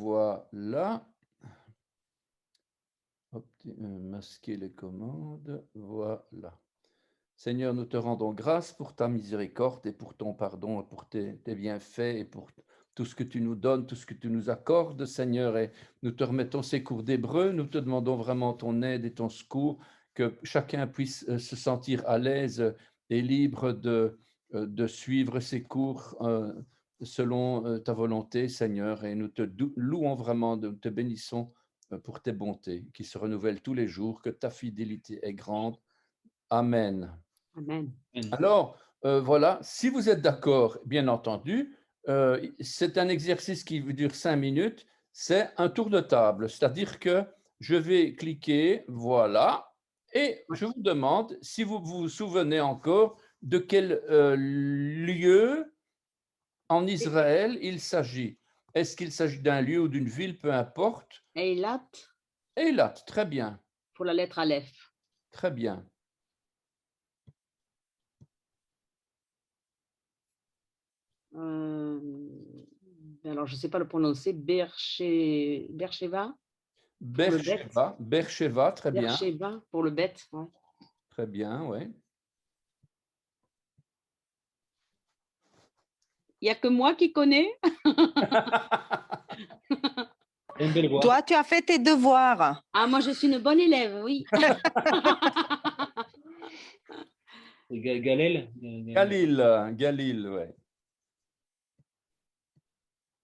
Voilà. Masquer les commandes. Voilà. Seigneur, nous te rendons grâce pour ta miséricorde et pour ton pardon et pour tes bienfaits et pour tout ce que tu nous donnes, tout ce que tu nous accordes, Seigneur. Et nous te remettons ces cours d'hébreu. Nous te demandons vraiment ton aide et ton secours, que chacun puisse se sentir à l'aise et libre de suivre ces cours selon ta volonté, Seigneur. Et nous te louons vraiment, nous te bénissons pour tes bontés qui se renouvellent tous les jours, que ta fidélité est grande. Amen. Amen. Alors, voilà, si vous êtes d'accord, bien entendu, c'est un exercice qui dure 5 minutes, c'est un tour de table, c'est-à-dire que je vais cliquer, voilà, et je vous demande si vous vous souvenez encore de quel lieu en Israël il s'agit. Est-ce qu'il s'agit d'un lieu ou d'une ville, peu importe. Eilat Eilat, très bien, pour la lettre Aleph. très bien. Alors, je ne sais pas le prononcer. Beersheva pour le bet. Beersheva, très bien, Beersheva pour le bet. Ouais. très bien, oui. Il n'y a que moi qui connais. Une belle voix. Toi, tu as fait tes devoirs. Ah, moi, je suis une bonne élève, oui. Galil. Galil, oui.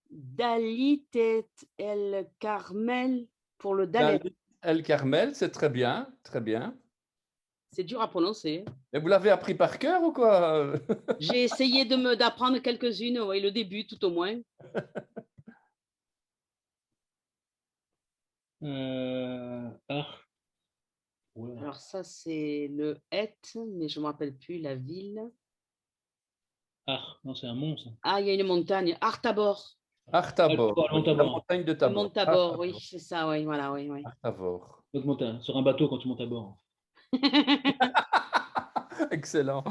Dalit et El Carmel pour le Dalet. Dalit El Carmel, c'est très bien, très bien. C'est dur à prononcer. Et vous l'avez appris par cœur ou quoi? J'ai essayé d'apprendre quelques-unes, oui, le début tout au moins. Ouais. Alors ça, c'est le Het, mais je ne me rappelle plus la ville. Non, c'est un mont, ça. Ah, il y a une montagne, Artabor. Artabor, la montagne de Le Tabor. mont Tabor, oui, c'est ça, oui, voilà, oui, oui. Artabor. Donc, sur un bateau quand tu montes à bord. Excellent.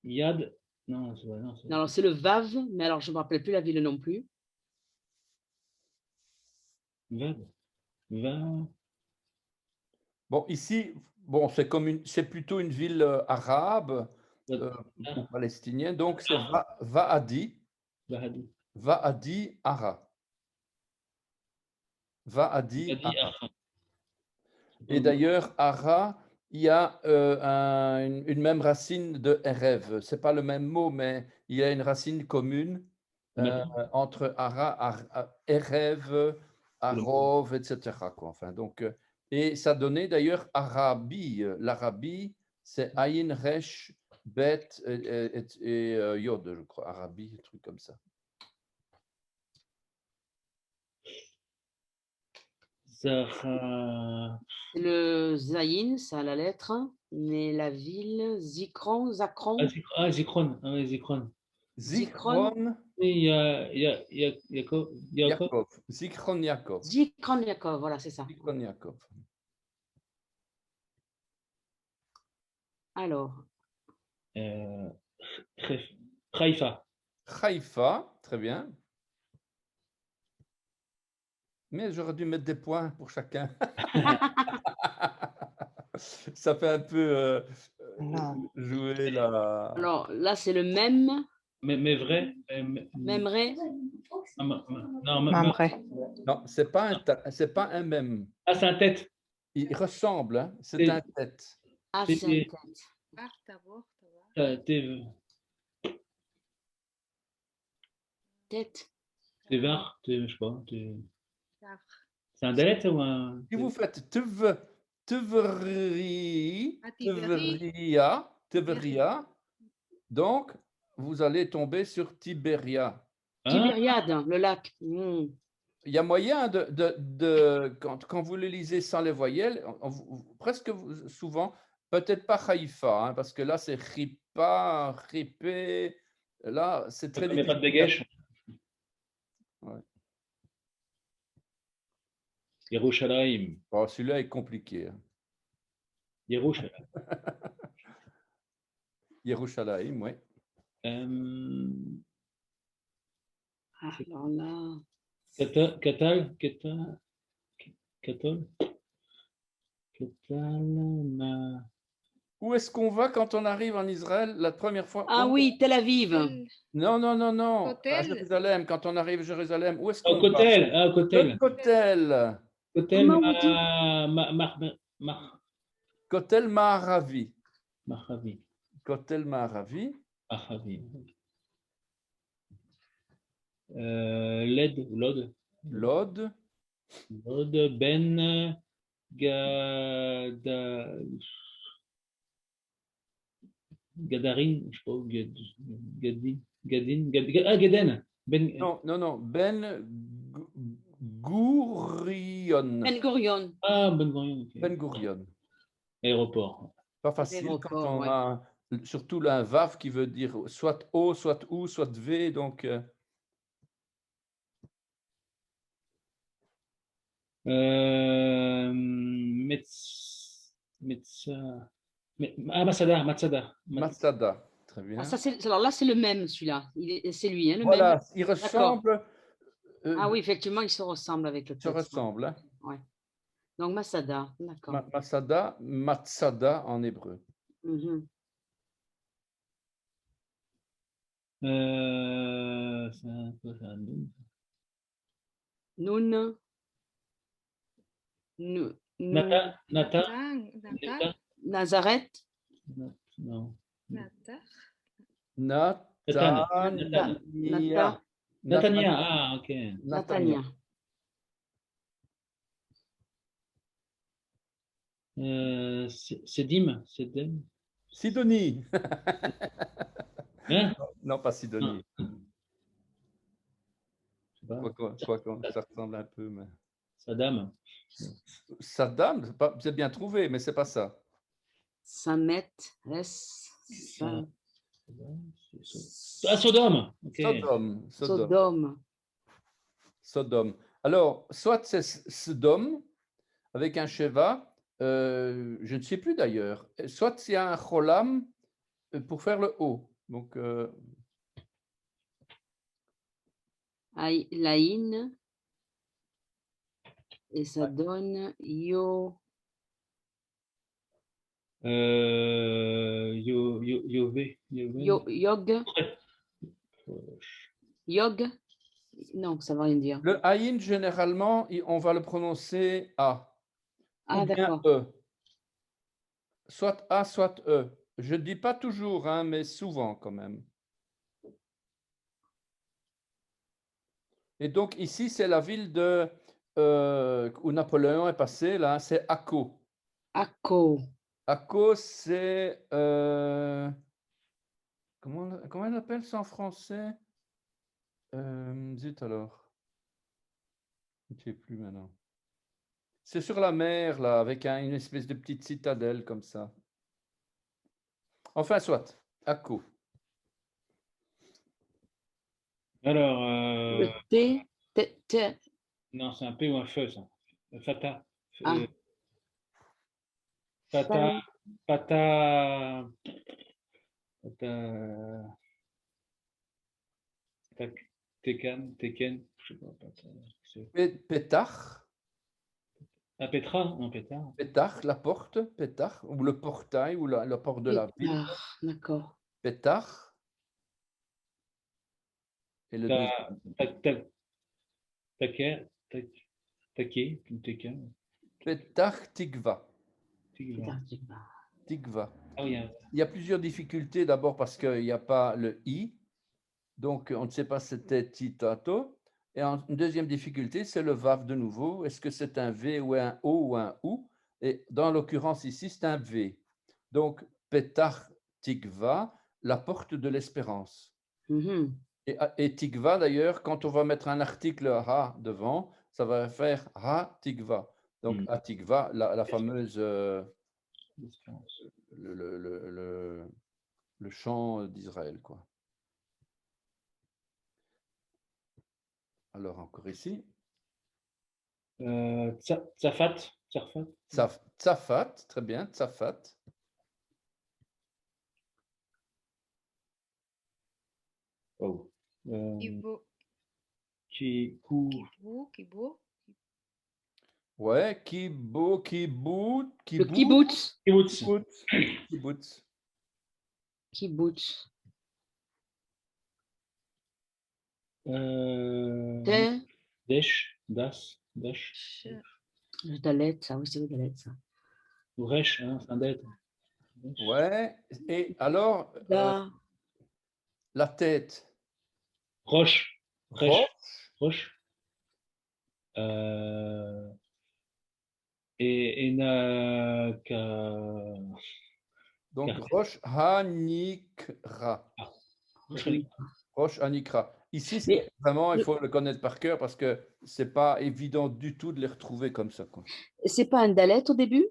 Yad. Non, c'est non. Alors, c'est le Vav, mais alors je ne me rappelle plus la ville non plus. Vad. Bon, ici, bon, c'est plutôt une ville arabe ou palestinienne, donc c'est Vaadi. Vaadi Ara. Vaadi Ara. Et d'ailleurs, Ara, il y a une même racine de Erev. Ce n'est pas le même mot, mais il y a une racine commune entre Ara, Erev, Arov, etc. Quoi. Enfin, donc, et ça donnait d'ailleurs Arabi. L'Arabie, c'est Ayin, Resh, Bet et Yod, je crois. Arabi, un truc comme ça. Le Zayin, ça a la lettre, mais la ville, Zikron, Zakron. Zikron. Zichron. Il y a Yaakov. Zichron Yaakov. Zikron Yaakov, voilà, c'est ça. Zichron Yaakov. Alors. Haïfa. Haïfa, très bien. Mais j'aurais dû mettre des points pour chacun. Ça fait un peu jouer la... Alors là, c'est le même. Mais vrai. Memré. Non, non, c'est pas un même. Ah, c'est un tête. Il ressemble, hein, c'est un tête. Ah, c'est un tête. Tête. Je sais pas. C'est un dalet ou un... Si vous faites Tveria, donc vous allez tomber sur Tibéria. Tibériade, le lac. Il y a moyen quand vous le lisez sans les voyelles, presque souvent, peut-être pas Haïfa, hein, parce que là c'est Ripa, Ripé, là c'est très difficile. Mais pas de Dagesh. Ouais. Yerushalayim. Oh, celui-là est compliqué. Hein. Yerushalayim. Yerushalayim, oui. Alors là, Katal, Où est-ce qu'on va quand on arrive en Israël la première fois? ah Où? oui, Tel Aviv. Non, non, non, non. À Kotel. Jérusalem, quand on arrive à Jérusalem, où est-ce Au qu'on va? Kotel, Le Kotel. Kotel. Kotel, Comment on dit? Kotel Ma'aravi. Mahavi. Kotel Ma'aravi. Mahavi. Lod. Lod. Lod, Ben, Gadarin, je sais pas, Gaden. Ben, Non, non, non. Ben Gurion. Ben Gurion. Ben Gurion, ok. Ben Gurion. Aéroport. Pas facile quand Aéroport, on ouais. a surtout là un VAV qui veut dire soit O, soit OU, soit V. Donc, Matsada. Masada. Très bien. Ah, ça, alors là, c'est le même, celui-là. C'est lui, hein, le Voilà, même. il ressemble. Ah oui, effectivement, il se ressemble avec le Ça texte. ressemble. Hein. Ouais. Donc, Masada, d'accord. Masada, Matsada en hébreu. Mhm. C'est un nom. Noun. Nata. Nathan. Nazareth. Non. Nathan. Natania. Natania, ah, ok. Natania. Sedim. Sidonie. Hein? Non, pas Sidonie. Je sais pas. Quoi, ça ressemble un peu. Mais... Saddam. Saddam, c'est bien trouvé, mais c'est pas ça. Samet. Ah, Sodome. Ok. Sodome. Alors, soit c'est Sodome avec un Sheva, je ne sais plus d'ailleurs. Soit c'est un Cholam pour faire le O. Donc, Laïn. Et ça donne Yo. Yog. Yog. Non, ça ne veut rien dire. Le Aïn, généralement, on va le prononcer A. Ah, ou bien d'accord. E. Soit A, soit E. Je ne dis pas toujours, hein, mais souvent quand même. Et donc ici, c'est la ville de, où Napoléon est passé, là, c'est Akko. Akko. Akko, c'est... comment on appelle ça en français? Zut alors. Je ne sais plus maintenant. C'est sur la mer, là, avec une espèce de petite citadelle comme ça. Enfin, soit. Akko. Alors. Le T. Non, c'est un P ou un feu, ça. Fata. Ah. Fata. Teken, je sais pas. Petach. Ah, Petra, non, Petra. Petach, la porte, Petach, ou le portail, ou la porte de la ville. D'accord. Petach. Et le Petach Tikva. Tikva. Ah, oui, il y a plusieurs difficultés. D'abord parce qu'il n'y a pas le I. Donc, on ne sait pas si c'était Titato. Et une deuxième difficulté, c'est le Vav de nouveau. Est-ce que c'est un V ou un O ou un OU? Et dans l'occurrence ici, c'est un V. Donc, Petach Tikva, la porte de l'espérance. Mm-hmm. Et Tikva, d'ailleurs, quand on va mettre un article Ha devant, ça va faire Ha Tikva. Donc, Ha Tikva, la fameuse... le chant d'Israël, quoi. Alors, encore ici. Tzafat. Tzafat, très bien, Tzafat. pas où. Kibo, Kikou, Kibo. Ouais, kibbutz, Le kibbutz, kibbutz. kibbutz, kibbutz. Kibbutz. Desh, Das, Dash, Sh- Le dalet, ça, oui, c'est le dalet, ça. ou Resh, hein, c'est un dalet. Ouais, et alors, Da, la tête. Roche, Resh, Roche. Roche. Et Enaka. Donc, Car- Roche Hanikra. Roche Hanikra. Ici, Mais- c'est vraiment, il faut le connaître par cœur parce que c'est pas évident du tout de les retrouver comme ça, quoi. c'est pas un dalet au début?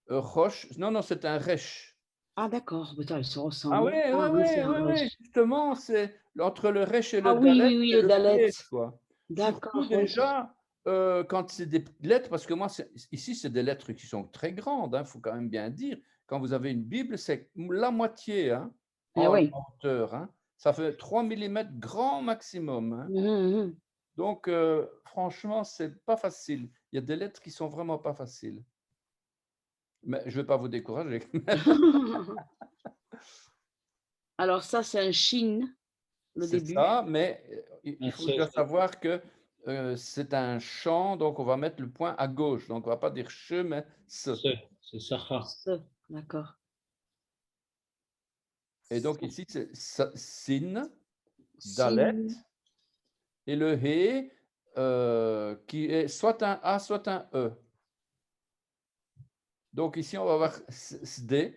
Roche, non, c'est un Resh. Ah, d'accord. Putain, ils se ressemblent. Ah ouais, oui, c'est un ouais, Resh. justement, c'est entre le Resh et le Ah oui, Dalet, oui, c'est le dalet. Resh, quoi. D'accord. Surtout oui. déjà, quand c'est des lettres, parce que moi, ici, c'est des lettres qui sont très grandes, il faut quand même bien dire. Quand vous avez une Bible, c'est la moitié Eh en oui. hauteur. Ça fait 3 mm grand maximum. Mhm. Donc, franchement, c'est pas facile. Il y a des lettres qui sont vraiment pas faciles. Mais je ne vais pas vous décourager. Alors ça, c'est un Shin, le C'est début. ça, mais il Un faut seul. déjà savoir que c'est un chant, donc on va mettre le point à gauche. Donc, on ne va pas dire che, mais se. C'est Sacha. D'accord. Et donc, ici, c'est sin, Sin. dalet, et le he, qui est soit un A, soit un E. Donc, ici, on va avoir sd,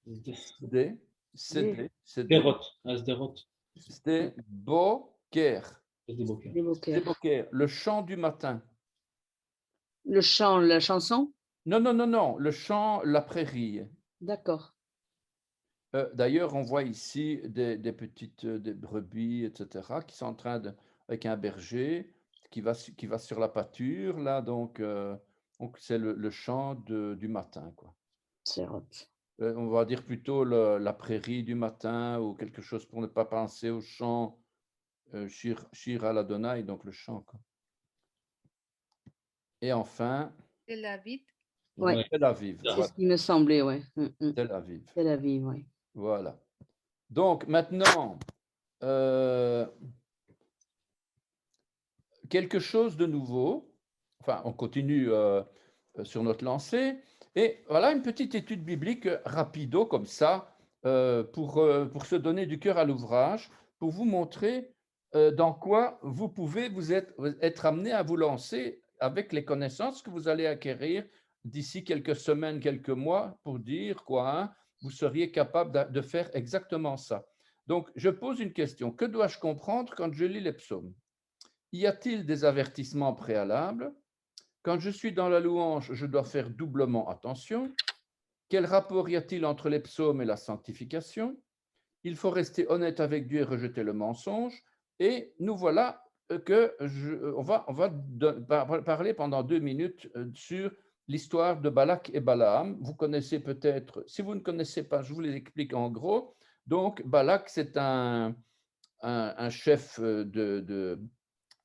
sd, sd, sd, Derot. Asderot. sd, boker. Des Sd, boquers. boker, le chant du matin. Le chant, la chanson? Non, le chant, la prairie. D'accord. D'ailleurs, on voit ici des petites des brebis, etc., qui sont en train de, avec un berger qui va sur la pâture, là, donc c'est le chant du matin, quoi. C'est hot. On va dire plutôt la prairie du matin ou quelque chose pour ne pas penser au chant Shir al Adonai, donc le chant, quoi. Et enfin, Tel Aviv. Ouais. Tel Aviv. C'est Voilà, ce qui me semblait, ouais. Tel Aviv. Tel Aviv, ouais. Voilà. Donc maintenant, quelque chose de nouveau. Enfin, on continue sur notre lancée. Et voilà une petite étude biblique rapido comme ça, pour se donner du cœur à l'ouvrage, pour vous montrer dans quoi vous pouvez être amené à vous lancer avec les connaissances que vous allez acquérir d'ici quelques semaines, quelques mois, pour dire quoi, vous seriez capable de faire exactement ça. Donc, je pose une question. Que dois-je comprendre quand je lis les psaumes? Y a-t-il des avertissements préalables? Quand je suis dans la louange, je dois faire doublement attention. Quel rapport y a-t-il entre les psaumes et la sanctification? Il faut rester honnête avec Dieu et rejeter le mensonge. Et nous voilà on va parler pendant 2 minutes sur l'histoire de Balak et Balaam. Vous connaissez peut-être, si vous ne connaissez pas, je vous les explique en gros. Donc, Balak, c'est un chef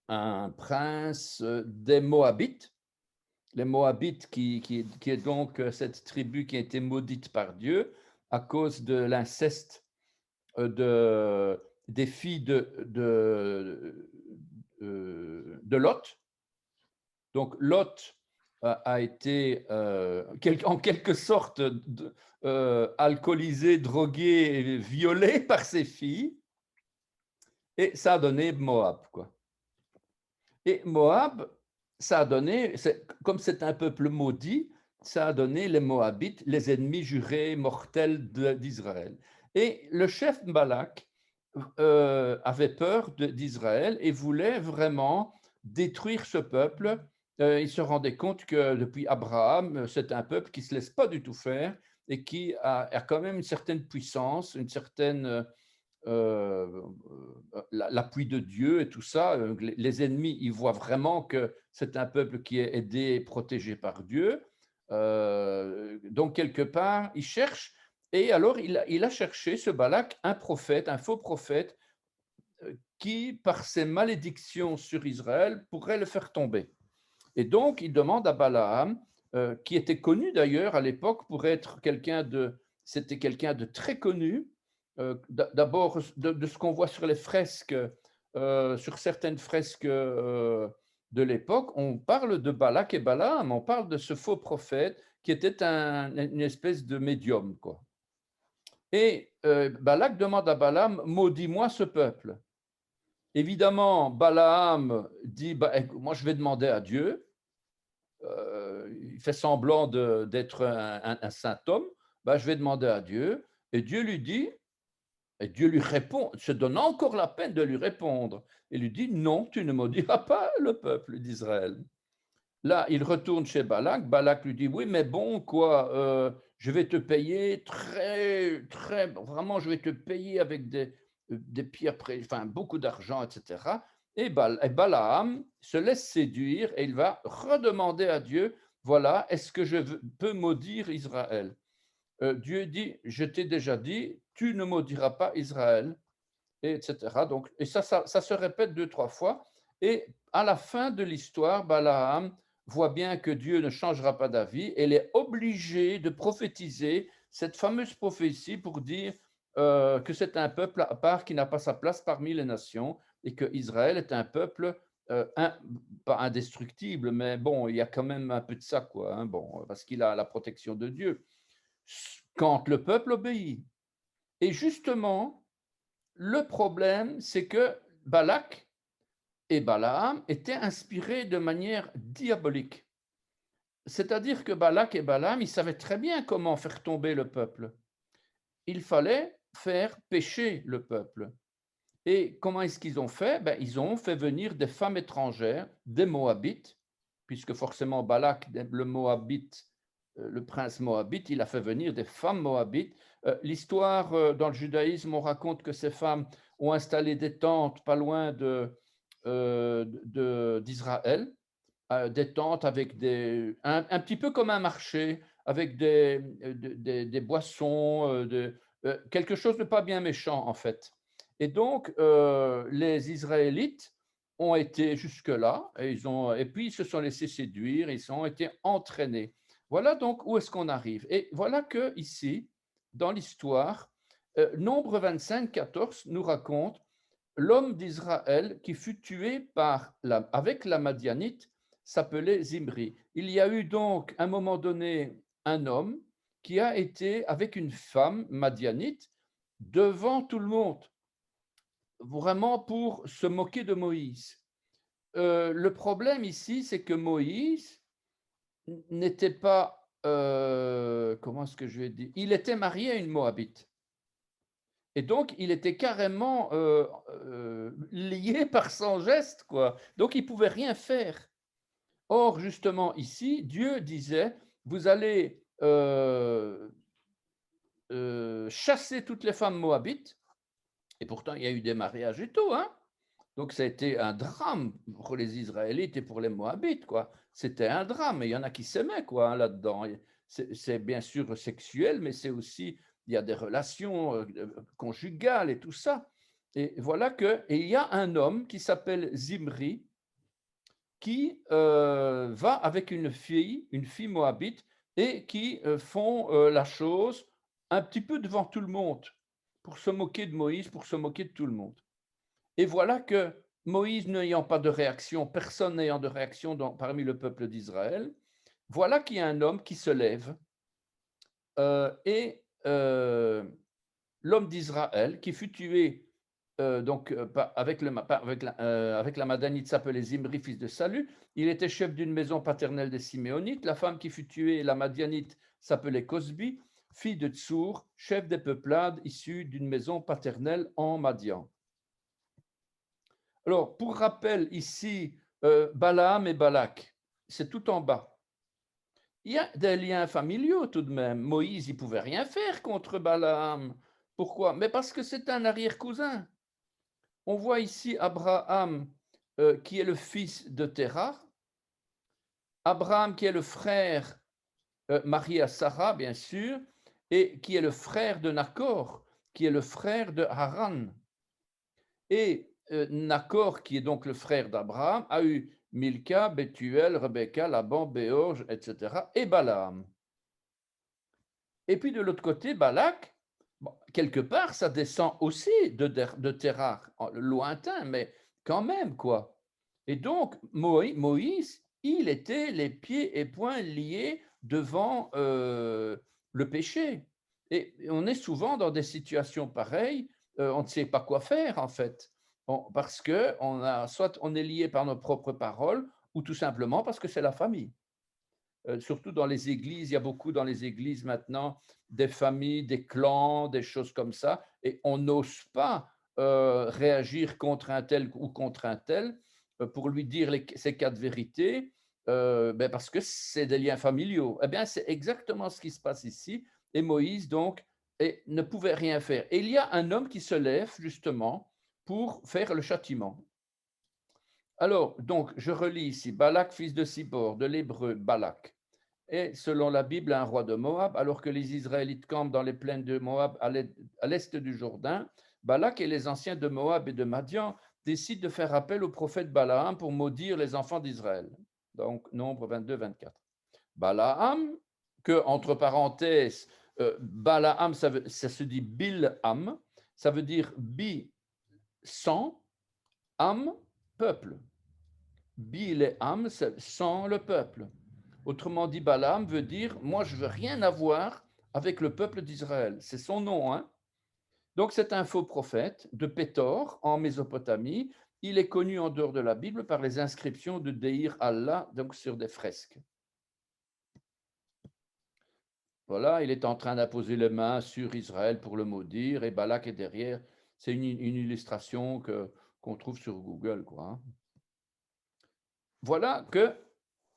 un prince des Moabites. Les Moabites, qui est donc cette tribu qui a été maudite par Dieu à cause de l'inceste des filles de Lot. Donc Lot a été en quelque sorte alcoolisé, drogué, violé par ses filles, et ça a donné Moab, quoi. Et Moab, ça a donné, comme c'est un peuple maudit, ça a donné les Moabites, les ennemis jurés mortels d'Israël. Et le chef Balak avait peur d'Israël et voulait vraiment détruire ce peuple. Il se rendait compte que depuis Abraham, c'est un peuple qui ne se laisse pas du tout faire et qui a quand même une certaine puissance, une certaine l'appui de Dieu et tout ça. Les ennemis, ils voient vraiment que c'est un peuple qui est aidé et protégé par Dieu. Donc, quelque part, il cherche. Et alors, il a cherché, ce Balak, un prophète, un faux prophète, qui, par ses malédictions sur Israël, pourrait le faire tomber. Et donc, il demande à Balaam, qui était connu d'ailleurs à l'époque pour être c'était quelqu'un de très connu, d'abord de ce qu'on voit sur les fresques, sur certaines fresques de l'époque, on parle de Balak et Balaam, on parle de ce faux prophète qui était une espèce de médium, quoi. Et Balak demande à Balaam, maudis-moi ce peuple. Évidemment, Balaam dit, moi je vais demander à Dieu. Il fait semblant d'être un saint homme. Je vais demander à Dieu. Et Dieu lui dit, et Dieu lui répond, se donne encore la peine de lui répondre. Il lui dit, non, tu ne maudiras pas le peuple d'Israël. Là, il retourne chez Balak. Balak lui dit, oui, mais bon, quoi, je vais te payer vraiment, je vais te payer avec des pierres, enfin, beaucoup d'argent, etc. Et Balaam se laisse séduire et il va redemander à Dieu, voilà, est-ce que je peux maudire Israël? Dieu dit, je t'ai déjà dit, tu ne maudiras pas Israël, etc. Donc, et ça se répète 2-3 fois. Et à la fin de l'histoire, Balaam voit bien que Dieu ne changera pas d'avis. Elle est obligée de prophétiser cette fameuse prophétie pour dire que c'est un peuple à part qui n'a pas sa place parmi les nations et que Israël est un peuple pas indestructible, mais bon, il y a quand même un peu de ça, quoi, hein, bon, parce qu'il a la protection de Dieu quand le peuple obéit. Et justement, le problème, c'est que Balak et Balaam étaient inspirés de manière diabolique. C'est-à-dire que Balak et Balaam, ils savaient très bien comment faire tomber le peuple. Il fallait faire pécher le peuple. Et comment est-ce qu'ils ont fait? Ils ont fait venir des femmes étrangères, des Moabites, puisque forcément Balak, le Moabite, le prince Moabite, il a fait venir des femmes Moabites. L'histoire dans le judaïsme, on raconte que ces femmes ont installé des tentes pas loin d'Israël, des tentes avec un petit peu comme un marché, avec des boissons, quelque chose de pas bien méchant en fait. Et donc, les Israélites ont été jusque-là, et puis ils se sont laissés séduire, ils ont été entraînés. Voilà donc où est-ce qu'on arrive. Et voilà que ici, dans l'histoire, Nombre 25, 14 nous raconte l'homme d'Israël qui fut tué avec la Madianite s'appelait Zimri. Il y a eu donc, à un moment donné, un homme qui a été avec une femme madianite devant tout le monde, vraiment pour se moquer de Moïse. Le problème ici, c'est que Moïse n'était pas, comment est-ce que je vais dire, il était marié à une Moabite. Et donc, il était carrément lié par son geste, quoi. Donc, il ne pouvait rien faire. Or, justement, ici, Dieu disait, vous allez chasser toutes les femmes moabites. Et pourtant, il y a eu des mariages et tout, hein. Donc, ça a été un drame pour les Israélites et pour les Moabites, quoi. C'était un drame. Et il y en a qui s'aimaient, quoi, hein, là-dedans. C'est bien sûr sexuel, mais c'est aussi, il y a des relations conjugales et tout ça. Et voilà que, et il y a un homme qui s'appelle Zimri, qui va avec une fille moabite, et qui font la chose un petit peu devant tout le monde, pour se moquer de Moïse, pour se moquer de tout le monde. Et voilà que Moïse n'ayant pas de réaction, personne n'ayant de réaction parmi le peuple d'Israël, voilà qu'il y a un homme qui se lève, et l'homme d'Israël qui fut tué avec la Madanite s'appelait Zimri, fils de Salu. Il était chef d'une maison paternelle des Siméonites. La femme qui fut tuée, la Madianite, s'appelait Cosbi, fille de Tsour, chef des peuplades issus d'une maison paternelle en Madian. Alors, pour rappel, ici, Balaam et Balak, c'est tout en bas. Il y a des liens familiaux tout de même. Moïse, il ne pouvait rien faire contre Balaam. Pourquoi? Mais parce que c'est un arrière-cousin. On voit ici Abraham, qui est le fils de Terah, Abraham qui est le frère marié à Sarah, bien sûr, et qui est le frère de Nachor, qui est le frère de Haran. Et Nacor, qui est donc le frère d'Abraham, a eu Milka, Bethuel, Rebecca, Laban, Béor, etc. et Balaam. Et puis de l'autre côté, Balak, bon, quelque part, ça descend aussi de Terah, lointain, mais quand même, quoi. Et donc, Moïse, il était les pieds et poings liés devant le péché. Et on est souvent dans des situations pareilles, on ne sait pas quoi faire, en fait, parce que soit on est lié par nos propres paroles, ou tout simplement parce que c'est la famille. Surtout dans les églises, il y a beaucoup dans les églises maintenant des familles, des clans, des choses comme ça, et on n'ose pas réagir contre un tel ou contre un tel pour lui dire ces quatre vérités, parce que c'est des liens familiaux. Eh bien, c'est exactement ce qui se passe ici, et Moïse, donc, ne pouvait rien faire. Et il y a un homme qui se lève, justement, pour faire le châtiment. Alors, donc, je relis ici, Balak, fils de Sippor, de l'hébreu Balak, est, selon la Bible, un roi de Moab, alors que les Israélites campent dans les plaines de Moab à l'est du Jourdain. Balak et les anciens de Moab et de Madian décident de faire appel au prophète Balaam pour maudire les enfants d'Israël. Donc, Nombre 22-24. Balaam, que, entre parenthèses, Balaam, ça se dit Bilham, ça veut dire bi, sang, Am, peuple. Bilham, c'est sans le peuple. Autrement dit, Balaam veut dire, moi je veux rien avoir avec le peuple d'Israël. C'est son nom, hein. Donc c'est un faux prophète de Pétor en Mésopotamie. Il est connu en dehors de la Bible par les inscriptions de Deir Allah, donc sur des fresques. Voilà, il est en train d'apposer les mains sur Israël pour le maudire, et Balak est derrière. C'est une illustration qu'on trouve sur Google, quoi, hein. Voilà que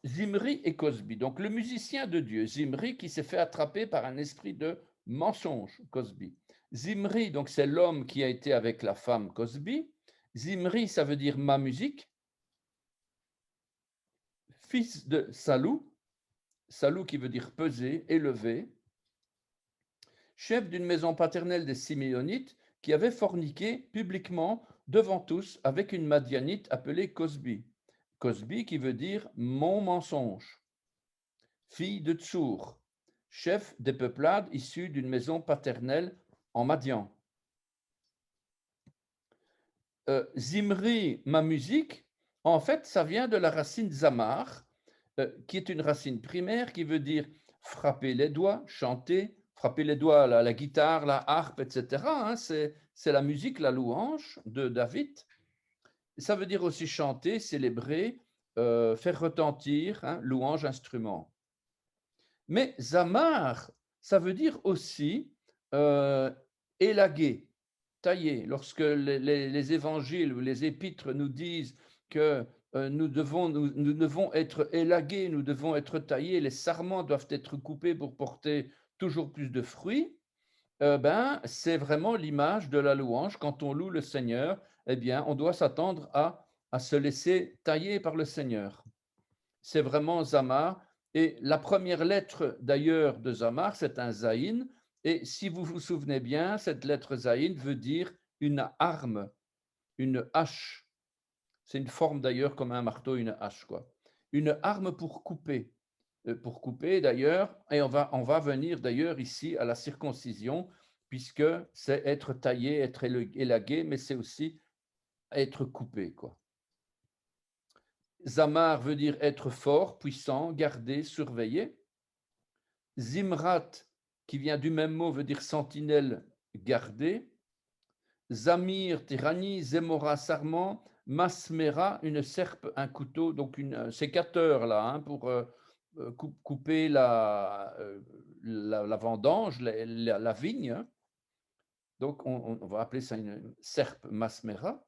Zimri et Cosby. Donc le musicien de Dieu, Zimri, qui s'est fait attraper par un esprit de mensonge, Cosby. Zimri, donc c'est l'homme qui a été avec la femme Cosby. Zimri, ça veut dire ma musique. Fils de Salou, Salou qui veut dire peser, élevé. Chef d'une maison paternelle des Siméonites qui avait forniqué publiquement devant tous avec une Madianite appelée Cosby. Cosby qui veut dire mon mensonge. Fille de Tsour, chef des peuplades issus d'une maison paternelle en Madian. Zimri, ma musique, en fait, ça vient de la racine zamar, qui est une racine primaire qui veut dire frapper les doigts, chanter, frapper les doigts, la guitare, la harpe, etc. Hein, c'est la musique, la louange de David. Ça veut dire aussi chanter, célébrer, faire retentir, hein, louange, instrument. Mais zamar, ça veut dire aussi élaguer, tailler. Lorsque les évangiles ou les épîtres nous disent que nous devons être élagués, nous devons être taillés, les sarments doivent être coupés pour porter toujours plus de fruits, c'est vraiment l'image de la louange. Quand on loue le Seigneur, eh bien, on doit s'attendre à se laisser tailler par le Seigneur. C'est vraiment Zamar. Et la première lettre d'ailleurs de Zamar, c'est un Zaïn. Et si vous vous souvenez bien, cette lettre Zaïn veut dire une arme, une hache. C'est une forme d'ailleurs comme un marteau, une hache, quoi. Une arme pour couper. Pour couper d'ailleurs, et on va venir d'ailleurs ici à la circoncision, puisque c'est être taillé, être élagué, mais c'est aussi être coupé, quoi. Zamar veut dire être fort, puissant, garder, surveiller. Zimrat, qui vient du même mot, veut dire sentinelle, garder. Zamir, tyrannie. Zemora, sarment. Masmera, une serpe, un couteau, donc un sécateur là, hein, pour couper la vendange, la vigne. Hein. Donc on va appeler ça une serpe, masmera.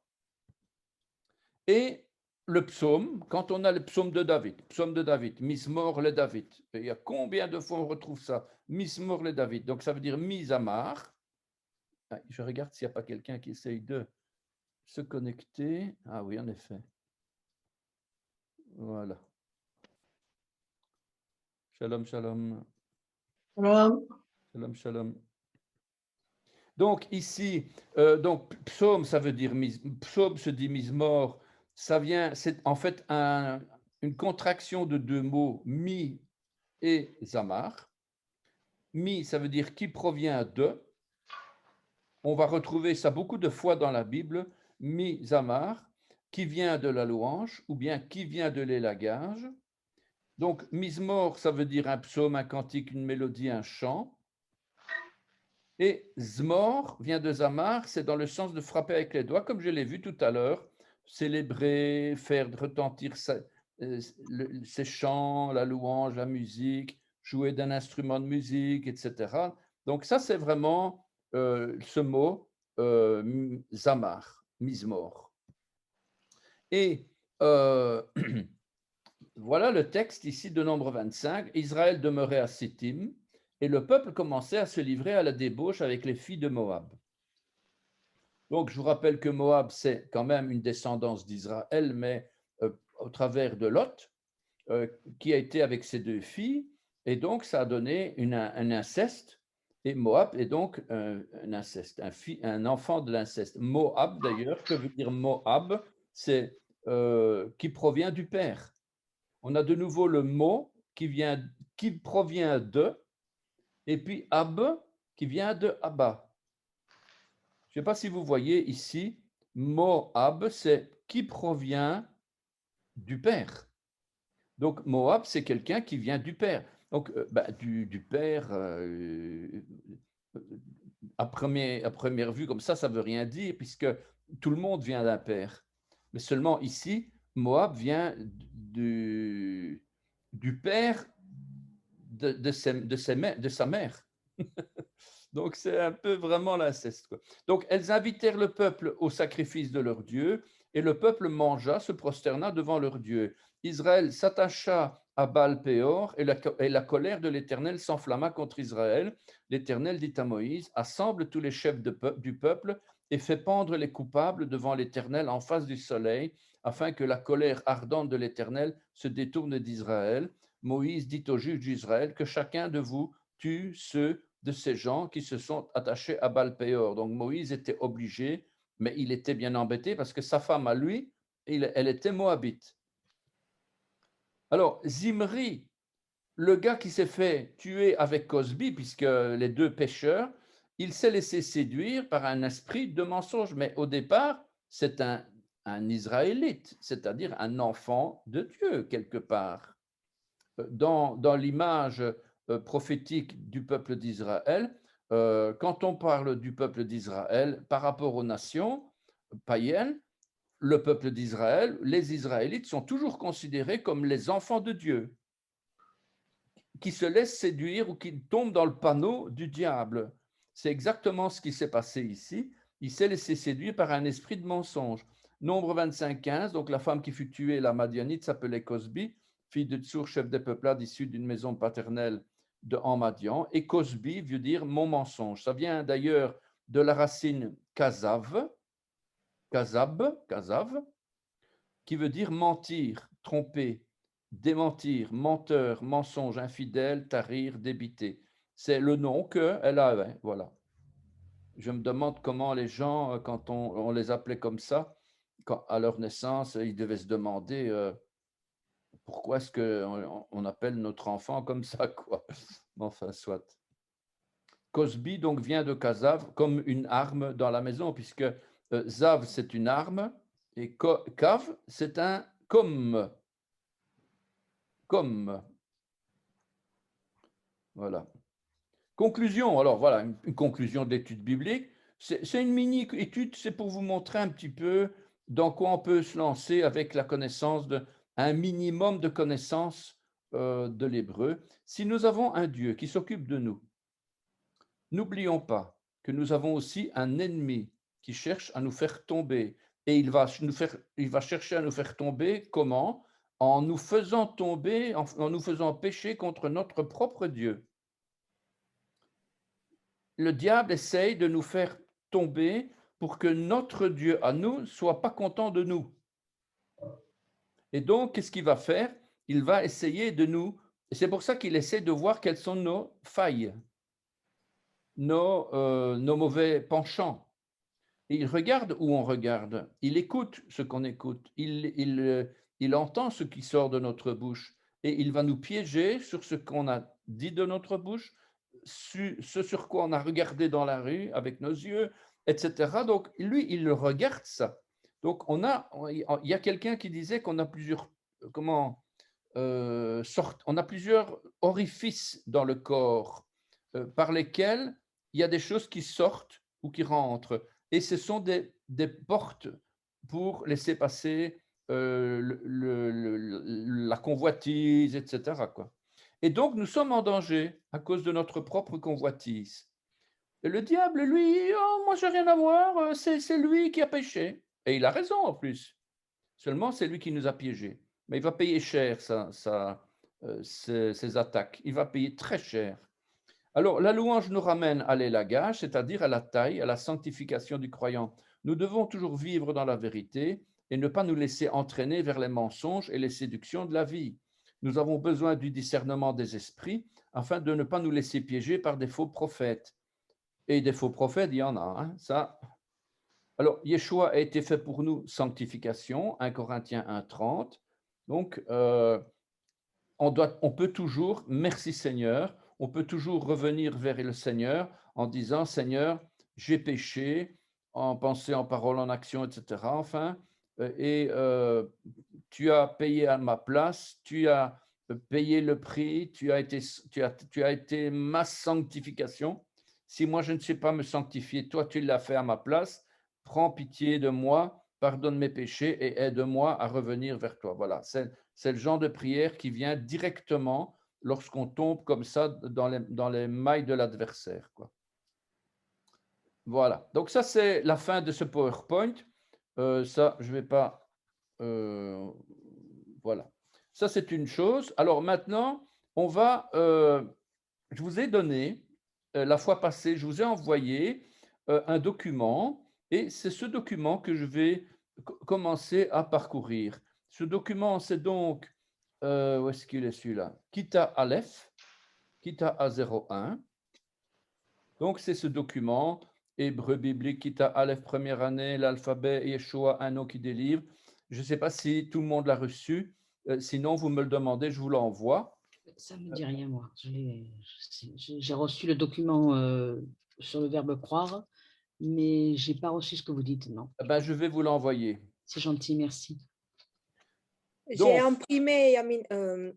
Et le psaume, quand on a le psaume de David, Mismor le David, il y a combien de fois on retrouve ça, Mismor le David, donc ça veut dire mise à marre. Je regarde s'il n'y a pas quelqu'un qui essaye de se connecter. Ah oui, en effet. Voilà. Shalom, shalom. Shalom. Shalom, shalom. Donc ici, donc psaume, ça veut dire psaume se dit mismor, ça vient, c'est en fait une contraction de deux mots, mi et zamar. Mi, ça veut dire qui provient de. On va retrouver ça beaucoup de fois dans la Bible, mi zamar, qui vient de la louange ou bien qui vient de l'élagage. Donc mismor, ça veut dire un psaume, un cantique, une mélodie, un chant. Et zmor vient de zamar, c'est dans le sens de frapper avec les doigts, comme je l'ai vu tout à l'heure, célébrer, faire retentir ses chants, la louange, la musique, jouer d'un instrument de musique, etc. Donc ça, c'est vraiment ce mot zamar, mismor. Et voilà le texte ici de Nombre 25. Israël demeurait à Sittim, et le peuple commençait à se livrer à la débauche avec les filles de Moab. Donc, je vous rappelle que Moab, c'est quand même une descendance d'Israël, mais au travers de Lot, qui a été avec ses deux filles, et donc ça a donné un inceste, et Moab est donc un inceste, un enfant de l'inceste. Moab, d'ailleurs, que veut dire Moab? C'est qui provient du père. On a de nouveau le mot qui provient de, et puis Ab, qui vient de Abba. Je ne sais pas si vous voyez ici, Moab, c'est qui provient du père. Donc Moab, c'est quelqu'un qui vient du père. Donc du père, à première vue, comme ça ne veut rien dire, puisque tout le monde vient d'un père. Mais seulement ici, Moab vient du père de sa mère. Donc, c'est un peu vraiment l'inceste. Donc, elles invitèrent le peuple au sacrifice de leur Dieu, et le peuple mangea, se prosterna devant leur Dieu. Israël s'attacha à Baal-Péor, et la colère de l'Éternel s'enflamma contre Israël. L'Éternel dit à Moïse, assemble tous les chefs du peuple et fais pendre les coupables devant l'Éternel en face du soleil, afin que la colère ardente de l'Éternel se détourne d'Israël. Moïse dit aux juges d'Israël que chacun de vous tue ceux de ces gens qui se sont attachés à Baal-Péor. Donc Moïse était obligé, mais il était bien embêté parce que sa femme à lui, elle était moabite. Alors Zimri, le gars qui s'est fait tuer avec Cosbi, puisque les deux pécheurs, il s'est laissé séduire par un esprit de mensonge. Mais au départ, c'est un Israélite, c'est-à-dire un enfant de Dieu quelque part. Dans l'image prophétique du peuple d'Israël, quand on parle du peuple d'Israël par rapport aux nations païennes, le peuple d'Israël, les Israélites sont toujours considérés comme les enfants de Dieu, qui se laissent séduire ou qui tombent dans le panneau du diable. C'est exactement ce qui s'est passé ici. Il s'est laissé séduire par un esprit de mensonge. Nombre 25-15, donc la femme qui fut tuée, la Madianite, s'appelait Cosbi, fille de Tsour, chef des peuplades, issue d'une maison paternelle en Madian. Et Cosbi veut dire mon mensonge. Ça vient d'ailleurs de la racine kazav, qui veut dire mentir, tromper, démentir, menteur, mensonge, infidèle, tarir, débiter. C'est le nom qu'elle avait, voilà. Je me demande comment les gens, quand on les appelait comme ça, à leur naissance, ils devaient se demander pourquoi est-ce qu'on appelle notre enfant comme ça, quoi. Enfin, soit. Cosbi, donc, vient de Kazav comme une arme dans la maison, puisque Zav, c'est une arme, et Kav, c'est un comme. Voilà. Conclusion, alors voilà, une conclusion de l'étude biblique. C'est une mini-étude, c'est pour vous montrer un petit peu dans quoi on peut se lancer avec la connaissance un minimum de connaissance de l'hébreu. Si nous avons un Dieu qui s'occupe de nous, n'oublions pas que nous avons aussi un ennemi qui cherche à nous faire tomber. Et il va chercher à nous faire tomber comment? En nous faisant tomber, en nous faisant pécher contre notre propre Dieu. Le diable essaye de nous faire tomber pour que notre Dieu à nous soit pas content de nous. Et donc, qu'est-ce qu'il va faire? Il va essayer de nous, et c'est pour ça qu'il essaie de voir quelles sont nos failles. nos mauvais penchants. Et il regarde où on regarde, il écoute ce qu'on écoute, il entend ce qui sort de notre bouche et il va nous piéger sur ce qu'on a dit de notre bouche, ce sur quoi on a regardé dans la rue avec nos yeux, etc. Donc lui, il regarde ça. Donc il y a quelqu'un qui disait qu'on a plusieurs, on a plusieurs orifices dans le corps par lesquels il y a des choses qui sortent ou qui rentrent. Et ce sont des portes pour laisser passer la convoitise, etc., quoi. Et donc, nous sommes en danger à cause de notre propre convoitise. Et le diable, lui, oh, moi, je n'ai rien à voir, c'est lui qui a péché. Et il a raison en plus. Seulement, c'est lui qui nous a piégés. Mais il va payer cher ses attaques. Il va payer très cher. Alors, la louange nous ramène à l'élagage, c'est-à-dire à la taille, à la sanctification du croyant. Nous devons toujours vivre dans la vérité et ne pas nous laisser entraîner vers les mensonges et les séductions de la vie. Nous avons besoin du discernement des esprits afin de ne pas nous laisser piéger par des faux prophètes. Et des faux prophètes, il y en a, hein, ça. Alors, Yeshua a été fait pour nous sanctification, 1 Corinthiens 1,30. Donc, on peut toujours, merci Seigneur, on peut toujours revenir vers le Seigneur en disant, Seigneur, j'ai péché en pensée, en parole, en action, etc. Enfin, et tu as payé à ma place, tu as payé le prix, tu as été ma sanctification. Si moi je ne sais pas me sanctifier, toi tu l'as fait à ma place, prends pitié de moi, pardonne mes péchés et aide-moi à revenir vers toi. Voilà, c'est le genre de prière qui vient directement lorsqu'on tombe comme ça dans les mailles de l'adversaire, quoi. Voilà, donc ça c'est la fin de ce PowerPoint. Ça, je ne vais pas... voilà, ça c'est une chose. Alors maintenant, on va... je vous ai donné, la fois passée, je vous ai envoyé un document et c'est ce document que je vais commencer à parcourir. Ce document, c'est donc, où est-ce qu'il est celui-là? Kita Aleph, Kita A01. Donc, c'est ce document, Hébreu biblique, Kita Aleph, première année, l'alphabet, Yeshua, un nom qui délivre. Je ne sais pas si tout le monde l'a reçu. Sinon, vous me le demandez, je vous l'envoie. Ça ne me dit rien, moi. J'ai reçu le document sur le verbe croire, mais je n'ai pas reçu ce que vous dites, non. Ben, je vais vous l'envoyer. C'est gentil, merci. J'ai Donc, imprimé,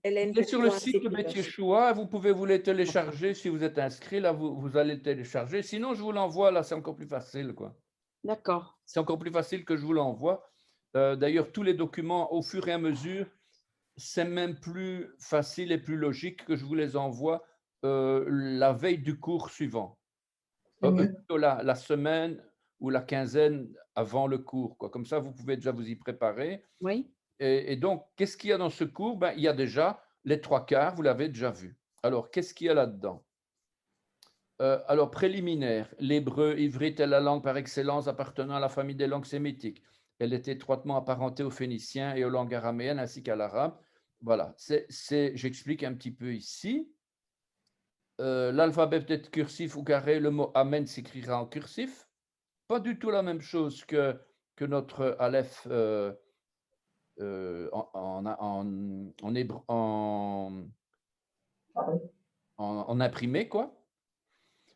Hélène. il est sur le pour site de toi, Bet Yeshua, vous pouvez vous les télécharger si vous êtes inscrit, là vous allez le télécharger. Sinon, je vous l'envoie, là c'est encore plus facile, quoi. D'accord. C'est encore plus facile que je vous l'envoie. D'ailleurs, tous les documents, au fur et à mesure, c'est même plus facile et plus logique que je vous les envoie la veille du cours suivant. Plutôt la semaine ou la quinzaine avant le cours, quoi. Comme ça, vous pouvez déjà vous y préparer. Oui. Et donc, qu'est-ce qu'il y a dans ce cours? Ben, il y a déjà les 3/4, vous l'avez déjà vu. Alors, qu'est-ce qu'il y a là-dedans? Alors, préliminaire, l'hébreu ivrite est la langue par excellence appartenant à la famille des langues sémitiques. Elle est étroitement apparentée aux phéniciens et aux langues araméennes ainsi qu'à l'arabe. Voilà, j'explique un petit peu ici. L'alphabet peut être cursif ou carré, le mot Amen s'écrira en cursif. Pas du tout la même chose que notre Aleph en imprimé, quoi.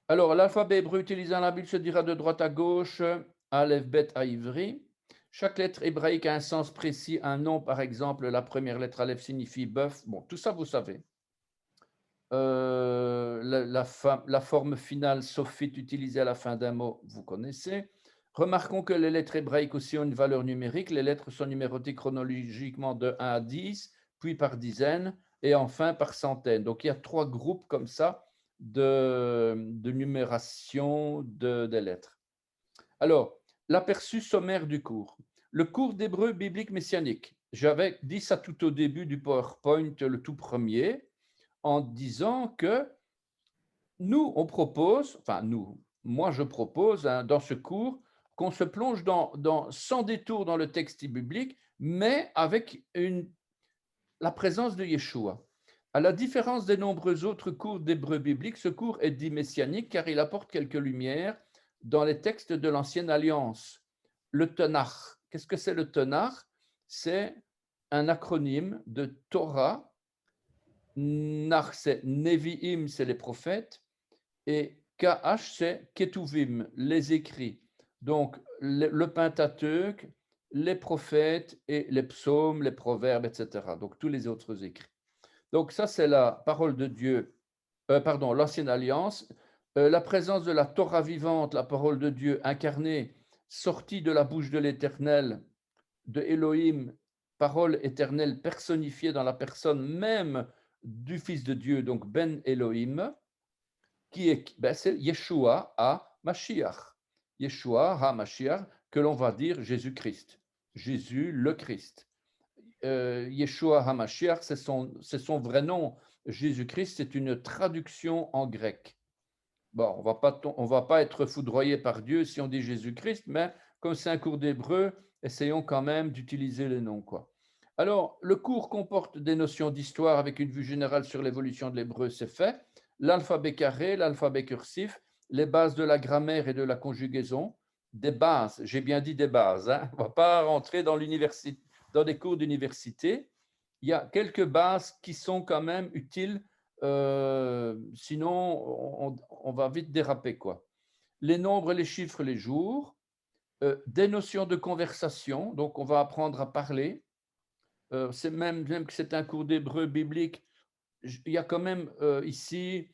Alors, l'alphabet hébreu utilisant la Bible se dira de droite à gauche, Aleph, Bet à ivri. Chaque lettre hébraïque a un sens précis, un nom, par exemple, la première lettre Aleph signifie bœuf. Bon, tout ça, vous savez. La forme finale sophite utilisée à la fin d'un mot, vous connaissez. Remarquons que les lettres hébraïques aussi ont une valeur numérique. Les lettres sont numérotées chronologiquement de 1 à 10, puis par dizaines, et enfin par centaines. Donc, il y a 3 groupes comme ça de numération des lettres. Alors, l'aperçu sommaire du cours. Le cours d'hébreu biblique messianique. J'avais dit ça tout au début du PowerPoint, le tout premier, en disant que nous, on propose, enfin nous, moi je propose dans ce cours qu'on se plonge sans détour dans le texte biblique, mais avec la présence de Yeshua. À la différence des nombreux autres cours d'hébreu biblique, ce cours est dit messianique car il apporte quelques lumières dans les textes de l'Ancienne Alliance. Le Tanakh, qu'est-ce que c'est le Tanakh? C'est un acronyme de Torah. Nach, c'est Nevi'im, c'est les prophètes, et KH, c'est Ketuvim, les écrits. Donc, le Pentateuque, les prophètes et les psaumes, les proverbes, etc. Donc, tous les autres écrits. Donc, ça, c'est la parole de Dieu, l'Ancienne Alliance. La présence de la Torah vivante, la parole de Dieu incarnée, sortie de la bouche de l'Éternel, de Elohim, parole éternelle personnifiée dans la personne même du Fils de Dieu, donc Ben Elohim, qui est, c'est Yeshua à Mashiach. Yeshua à Mashiach, que l'on va dire Jésus-Christ. Jésus le Christ. Yeshua HaMashiach, c'est son vrai nom. Jésus-Christ, c'est une traduction en grec. Bon, on va pas être foudroyé par Dieu si on dit Jésus-Christ, mais comme c'est un cours d'hébreu, essayons quand même d'utiliser les noms, quoi. Alors, le cours comporte des notions d'histoire avec une vue générale sur l'évolution de l'hébreu, c'est fait. L'alphabet carré, l'alphabet cursif, les bases de la grammaire et de la conjugaison, des bases, j'ai bien dit des bases, hein. On ne va pas rentrer dans l'université, dans des cours d'université. Il y a quelques bases qui sont quand même utiles, sinon on va vite déraper, quoi. Les nombres, les chiffres, les jours, des notions de conversation, donc on va apprendre à parler. C'est même que c'est un cours d'hébreu biblique, il y a quand même ici,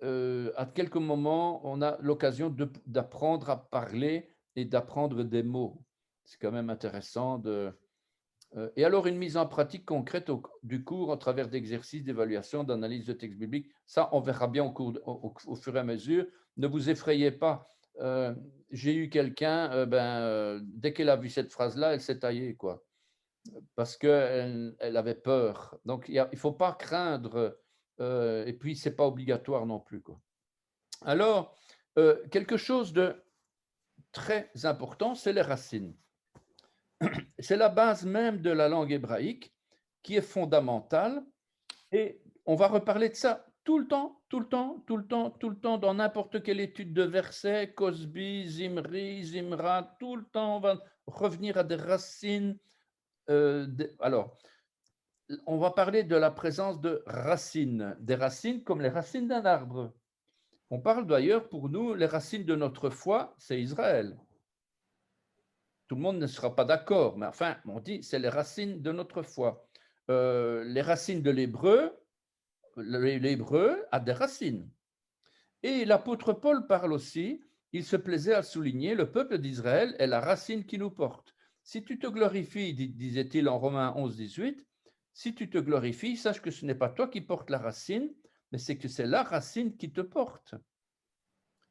à quelques moments, on a l'occasion d'apprendre à parler et d'apprendre des mots. C'est quand même intéressant de... Et alors, une mise en pratique concrète du cours au travers d'exercices d'évaluation, d'analyse de textes bibliques, ça, on verra bien au fur et à mesure. Ne vous effrayez pas. J'ai eu quelqu'un, dès qu'elle a vu cette phrase-là, elle s'est taillée, quoi, parce qu'elle avait peur. Donc, il ne faut pas craindre, et puis, ce n'est pas obligatoire non plus, quoi. Alors, quelque chose de très important, c'est les racines. C'est la base même de la langue hébraïque qui est fondamentale et on va reparler de ça tout le temps, tout le temps, tout le temps, tout le temps, dans n'importe quelle étude de versets, Cosby, Zimri, Zimra, tout le temps, on va revenir à des racines. Alors, on va parler de la présence de racines, des racines comme les racines d'un arbre. On parle d'ailleurs, pour nous, les racines de notre foi, c'est Israël. Tout le monde ne sera pas d'accord, mais enfin, on dit c'est les racines de notre foi. Les racines de l'hébreu a des racines. Et l'apôtre Paul parle aussi, il se plaisait à souligner, le peuple d'Israël est la racine qui nous porte. Si tu te glorifies, disait-il en Romains 11, 18, si tu te glorifies, sache que ce n'est pas toi qui portes la racine, mais c'est que c'est la racine qui te porte.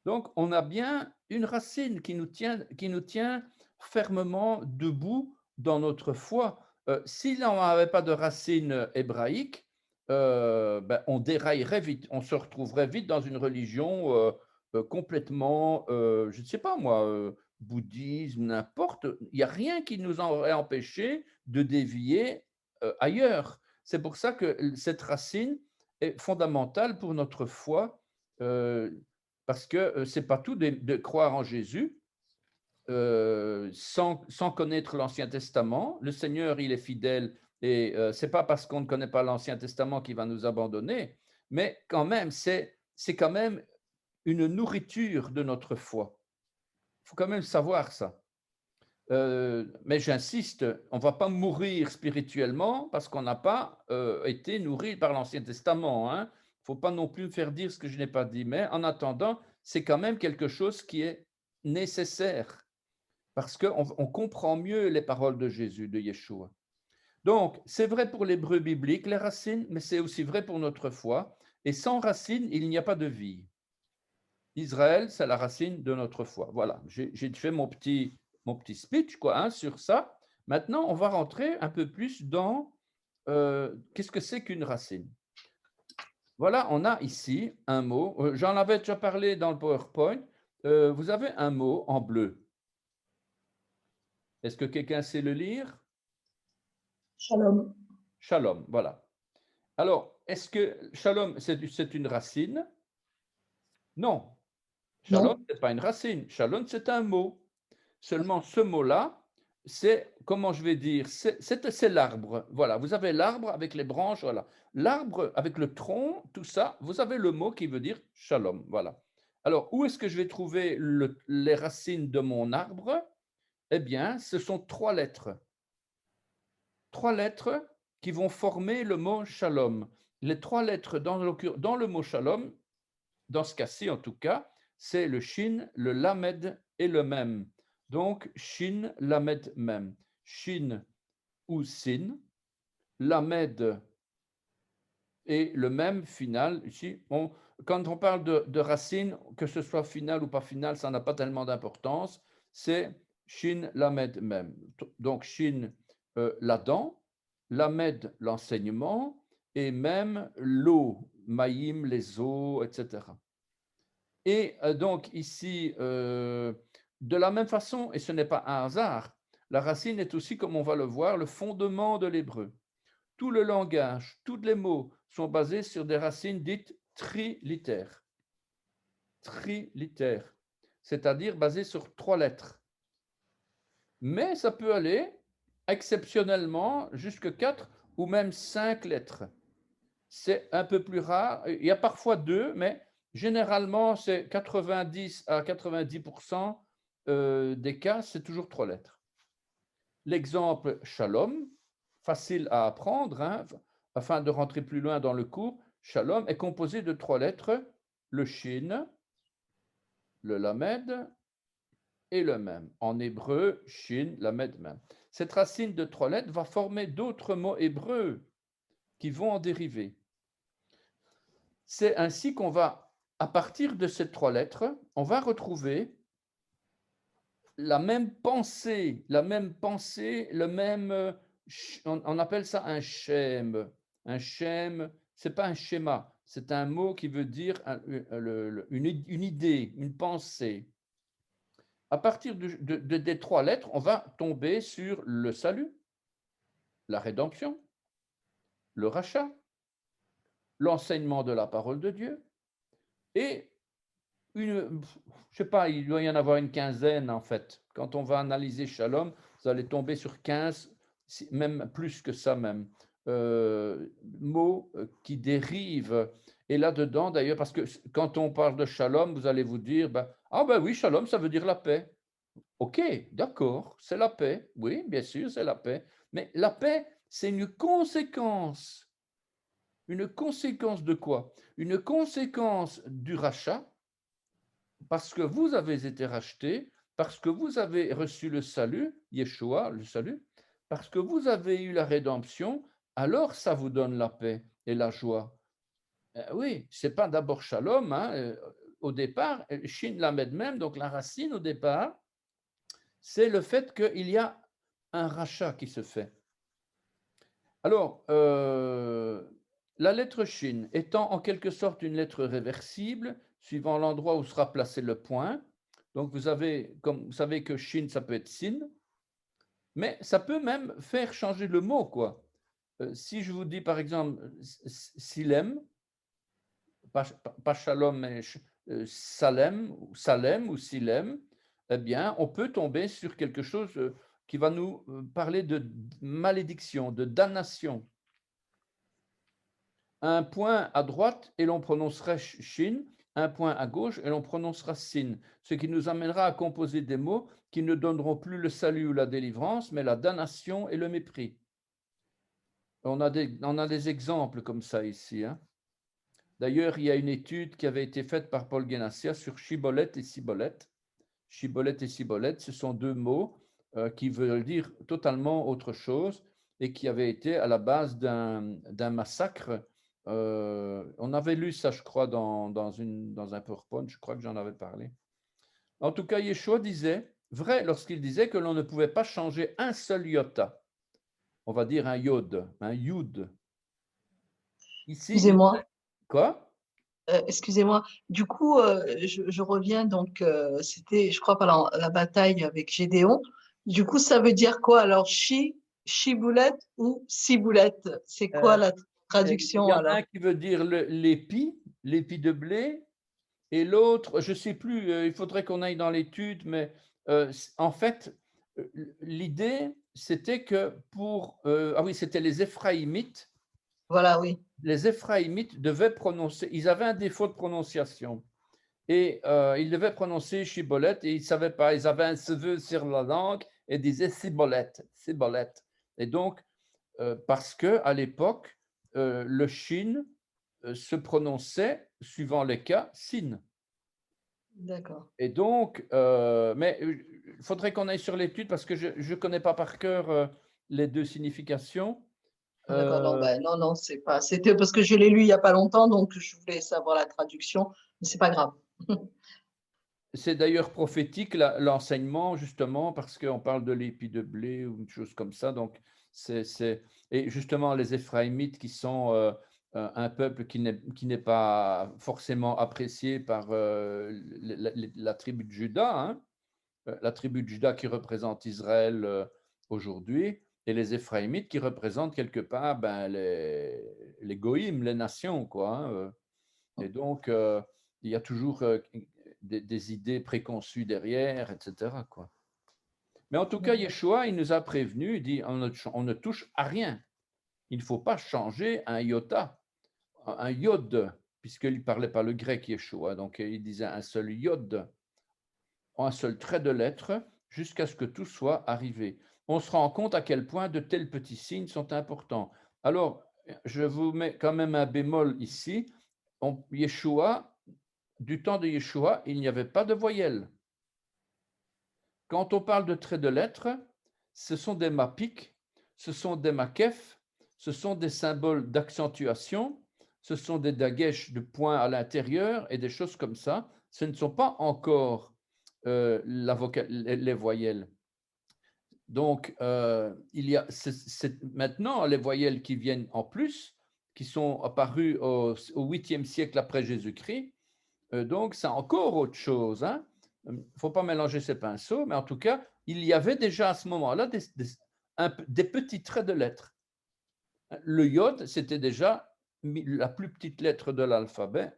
Donc, on a bien une racine qui nous tient fermement debout dans notre foi. Si l'on n'avait pas de racine hébraïque, on déraillerait vite, on se retrouverait vite dans une religion complètement, je ne sais pas moi, bouddhisme, n'importe. Il n'y a rien qui nous aurait empêché de dévier ailleurs. C'est pour ça que cette racine est fondamentale pour notre foi. Parce que ce n'est pas tout de croire en Jésus sans connaître l'Ancien Testament. Le Seigneur, il est fidèle et ce n'est pas parce qu'on ne connaît pas l'Ancien Testament qu'il va nous abandonner, mais quand même, c'est quand même une nourriture de notre foi. Il faut quand même savoir ça. Mais j'insiste, on ne va pas mourir spirituellement parce qu'on n'a pas été nourri par l'Ancien Testament, hein. Il ne faut pas non plus me faire dire ce que je n'ai pas dit, mais en attendant, c'est quand même quelque chose qui est nécessaire parce qu'on comprend mieux les paroles de Jésus, de Yeshua. Donc, c'est vrai pour l'hébreu biblique, les racines, mais c'est aussi vrai pour notre foi. Et sans racines, il n'y a pas de vie. Israël, c'est la racine de notre foi. Voilà, j'ai fait mon petit speech, quoi, hein, sur ça. Maintenant, on va rentrer un peu plus dans qu'est-ce que c'est qu'une racine. Voilà, on a ici un mot. J'en avais déjà parlé dans le PowerPoint. Vous avez un mot en bleu. Est-ce que quelqu'un sait le lire? Shalom. Shalom, voilà. Alors, est-ce que shalom, c'est une racine? Non. Non. Shalom, ce n'est pas une racine. Shalom, c'est un mot. Seulement, ce mot-là, c'est, comment je vais dire, c'est l'arbre. Voilà, vous avez l'arbre avec les branches, voilà. L'arbre avec le tronc, tout ça, vous avez le mot qui veut dire shalom. Voilà. Alors, où est-ce que je vais trouver les racines de mon arbre? Eh bien, ce sont 3 lettres. 3 lettres qui vont former le mot shalom. Les 3 lettres dans le mot shalom, dans ce cas-ci en tout cas, c'est le shin, le lamed et le mem. Donc, shin, lamed, mem. Shin ou sin, lamed et le mem final. Ici, quand on parle de racines, que ce soit final ou pas final, ça n'a pas tellement d'importance. C'est shin, lamed, mem. Donc, shin, la dent, lamed, l'enseignement, et même l'eau, maïm, les eaux, etc. Et donc ici, de la même façon, et ce n'est pas un hasard, la racine est aussi, comme on va le voir, le fondement de l'hébreu. Tout le langage, tous les mots sont basés sur des racines dites trilitères. Trilitères, c'est-à-dire basées sur 3 lettres. Mais ça peut aller exceptionnellement jusqu'à 4 ou même 5 lettres. C'est un peu plus rare. Il y a parfois 2, mais généralement, c'est 90 à 90% des cas, c'est toujours 3 lettres. L'exemple shalom, facile à apprendre, hein, afin de rentrer plus loin dans le cours, shalom est composé de 3 lettres, le shin, le lamed et le mem. En hébreu, shin, lamed, mem. Cette racine de 3 lettres va former d'autres mots hébreux qui vont en dériver. C'est ainsi qu'on va, à partir de ces 3 lettres, on va retrouver la même pensée, le même, on appelle ça un schème. Un schème, ce n'est pas un schéma, c'est un mot qui veut dire une idée, une pensée. À partir des 3 lettres, on va tomber sur le salut, la rédemption, le rachat, l'enseignement de la parole de Dieu et je ne sais pas, il doit y en avoir une quinzaine en fait. Quand on va analyser Shalom, vous allez tomber sur 15, même plus que ça même, mots qui dérivent. Et là-dedans, d'ailleurs, parce que quand on parle de Shalom, vous allez vous dire, ah ben oui, Shalom, ça veut dire la paix. Ok, d'accord, c'est la paix. Oui, bien sûr, c'est la paix. Mais la paix, c'est une conséquence. Une conséquence de quoi? Une conséquence du rachat, parce que vous avez été racheté, parce que vous avez reçu le salut, Yeshua, le salut, parce que vous avez eu la rédemption, alors ça vous donne la paix et la joie. Oui, ce n'est pas d'abord shalom, hein, au départ, shin lamed même, donc la racine au départ, c'est le fait qu'il y a un rachat qui se fait. Alors, la lettre shin étant en quelque sorte une lettre réversible, suivant l'endroit où sera placé le point. Donc, vous savez que shin, ça peut être sin, mais ça peut même faire changer le mot, quoi. Si je vous dis, par exemple, silem, pas shalom, mais salem ou silem, eh bien, on peut tomber sur quelque chose qui va nous parler de malédiction, de damnation. Un point à droite et l'on prononcerait shin, un point à gauche et l'on prononcera sin, ce qui nous amènera à composer des mots qui ne donneront plus le salut ou la délivrance, mais la damnation et le mépris. On a des exemples comme ça ici. Hein. D'ailleurs, il y a une étude qui avait été faite par Paul Genassia sur Shibboleth et Sibboleth. Shibboleth et Sibboleth, ce sont 2 mots qui veulent dire totalement autre chose et qui avaient été à la base d'un massacre. On avait lu ça, je crois, dans un PowerPoint, je crois que j'en avais parlé. En tout cas, Yeshua disait, vrai, lorsqu'il disait que l'on ne pouvait pas changer un seul iota. On va dire un yod, un yud. Ici, Excusez-moi. Quoi? Excusez-moi. Du coup, je reviens donc, c'était, je crois, par la bataille avec Gédéon. Du coup, ça veut dire quoi alors, chiboulette ou ciboulette? C'est quoi la traduction Il y en a alors. un qui veut dire l'épi de blé, et l'autre, je ne sais plus, il faudrait qu'on aille dans l'étude, mais en fait, l'idée, c'était que ah oui, c'était les Éphraïmites. Voilà, oui. Les Éphraïmites devaient prononcer, ils avaient un défaut de prononciation. Et ils devaient prononcer Chibolette et ils ne savaient pas. Ils avaient un cheveu sur la langue et disaient Cibolette, Cibolette. Et donc, parce qu'à l'époque, le Shin se prononçait, suivant les cas, Sin. D'accord. Et donc, mais il faudrait qu'on aille sur l'étude parce que je ne connais pas par cœur les deux significations. D'accord, non, non, c'est pas. C'était parce que je l'ai lu il n'y a pas longtemps, donc je voulais savoir la traduction, mais c'est pas grave. C'est d'ailleurs prophétique l'enseignement, justement, parce qu'on parle de l'épi de blé ou une chose comme ça. Donc, et justement, les Éphraïmites qui sont un peuple qui n'est pas forcément apprécié par la tribu de Juda, hein, la tribu de Juda qui représente Israël aujourd'hui, et les Éphraïmites qui représentent quelque part les Goïm, les nations, quoi. Hein, et donc, il y a toujours des idées préconçues derrière, etc., quoi. Mais en tout cas, Yeshua, il nous a prévenus, il dit, on ne touche à rien. Il ne faut pas changer un iota, un yod, puisqu'il ne parlait pas le grec, Yeshua. Donc, il disait un seul yod, un seul trait de lettre, jusqu'à ce que tout soit arrivé. On se rend compte à quel point de tels petits signes sont importants. Alors, je vous mets quand même un bémol ici. Yeshua, du temps de Yeshua, il n'y avait pas de voyelles. Quand on parle de traits de lettres, ce sont des mapiques, ce sont des makef, ce sont des symboles d'accentuation, ce sont des dagesh de points à l'intérieur et des choses comme ça. Ce ne sont pas encore les voyelles. Donc, il y a maintenant les voyelles qui viennent en plus, qui sont apparues au 8e siècle après Jésus-Christ. Donc, c'est encore autre chose. Hein. Il ne faut pas mélanger ces pinceaux, mais en tout cas, il y avait déjà à ce moment-là des petits traits de lettres. Le iode, c'était déjà la plus petite lettre de l'alphabet.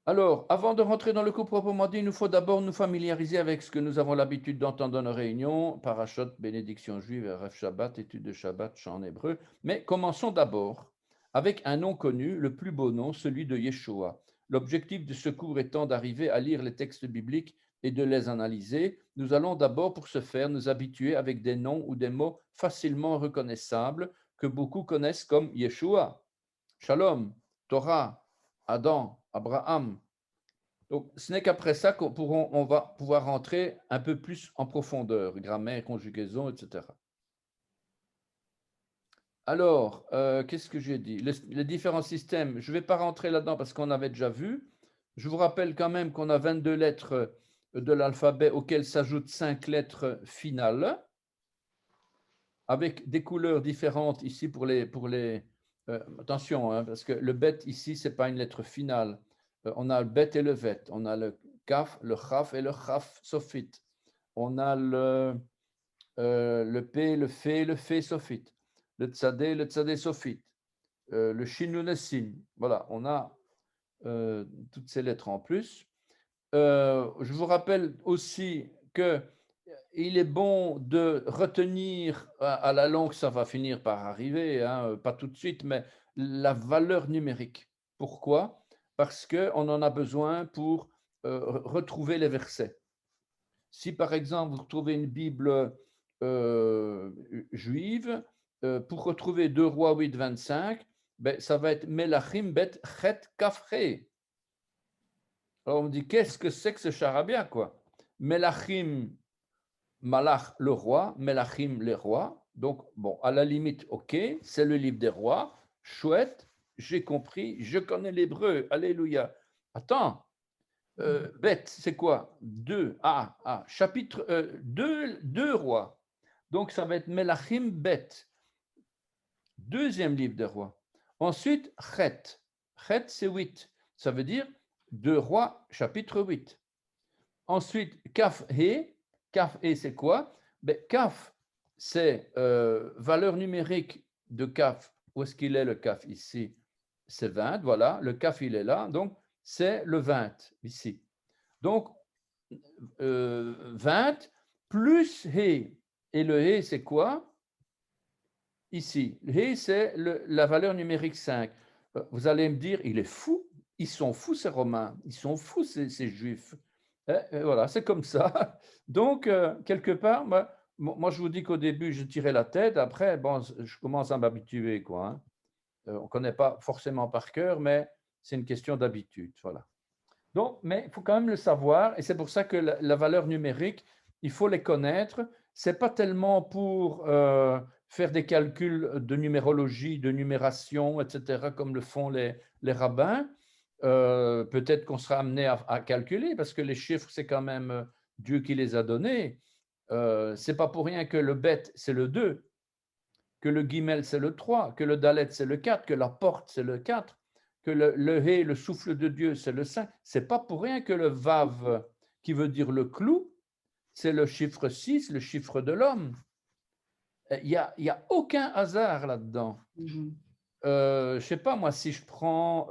Alors, avant de rentrer dans le cours proprement dit, il nous faut d'abord nous familiariser avec ce que nous avons l'habitude d'entendre dans nos réunions, parachot, bénédiction juive, Ref Shabbat, étude de Shabbat, chant en hébreu. Mais commençons d'abord avec un nom connu, le plus beau nom, celui de Yeshua. L'objectif de ce cours étant d'arriver à lire les textes bibliques et de les analyser, nous allons d'abord pour ce faire nous habituer avec des noms ou des mots facilement reconnaissables que beaucoup connaissent comme Yeshua, Shalom, Torah, Adam, Abraham. Donc, ce n'est qu'après ça qu'on va pouvoir rentrer un peu plus en profondeur, grammaire, conjugaison, etc. Alors, qu'est-ce que j'ai dit? Les différents systèmes, je ne vais pas rentrer là-dedans parce qu'on avait déjà vu. Je vous rappelle quand même qu'on a 22 lettres de l'alphabet auxquelles s'ajoutent 5 lettres finales, avec des couleurs différentes ici pour les attention, hein, parce que le bet ici, ce n'est pas une lettre finale. On a le bet et le vet. On a le kaf, le chaf et le chaf sophite. On a le p, le fe sophite. Le tzadé sophite. Le shin ou le sin. Voilà, on a toutes ces lettres en plus. Je vous rappelle aussi que il est bon de retenir à la longue, ça va finir par arriver, hein, pas tout de suite, mais la valeur numérique. Pourquoi? Parce qu'on en a besoin pour retrouver les versets. Si par exemple vous retrouvez une Bible juive, pour retrouver 2 Rois 8, 25, ben, ça va être Melachim bet chet kafre. Alors on me dit, qu'est-ce que c'est que ce charabia, quoi? Melachim, Malach, le roi, Melachim, les rois. Donc, bon, à la limite, ok, c'est le livre des rois. Chouette, j'ai compris, je connais l'hébreu. Alléluia. Attends, bête, c'est quoi? 2, chapitre 2 rois. Donc, ça va être Melachim, bête. Deuxième livre des rois. Ensuite, Chet. Chet, c'est 8. Ça veut dire 2 rois, chapitre 8. Ensuite, Kaf, He. Kaf, He, c'est quoi? Ben, Kaf, c'est valeur numérique de Kaf où est-ce qu'il est le kaf ici? C'est 20, voilà, le kaf il est là, donc c'est le 20 ici. Donc 20 plus he. Et le he c'est quoi? Ici, le he c'est la valeur numérique 5. Vous allez me dire, il est fou, ils sont fous ces Romains, ils sont fous ces Juifs. Voilà, c'est comme ça. Donc, quelque part, moi, je vous dis qu'au début, je tirais la tête. Après, bon, je commence à m'habituer, quoi. Hein. On ne connaît pas forcément par cœur, mais c'est une question d'habitude. Voilà. Donc, mais il faut quand même le savoir, et c'est pour ça que la valeur numérique, il faut les connaître. Ce n'est pas tellement pour faire des calculs de numérologie, de numération, etc., comme le font les rabbins. Peut-être qu'on sera amené à calculer, parce que les chiffres, c'est quand même Dieu qui les a donnés. Ce n'est pas pour rien que le bet, c'est le 2, que le guimel, c'est le 3, que le dalet, c'est le 4, que la porte, c'est le 4, que le hé, le souffle de Dieu, c'est le 5. Ce n'est pas pour rien que le vav, qui veut dire le clou, c'est le chiffre 6, le chiffre de l'homme. Il n'y a aucun hasard là-dedans. Je ne sais pas, moi, si je prends...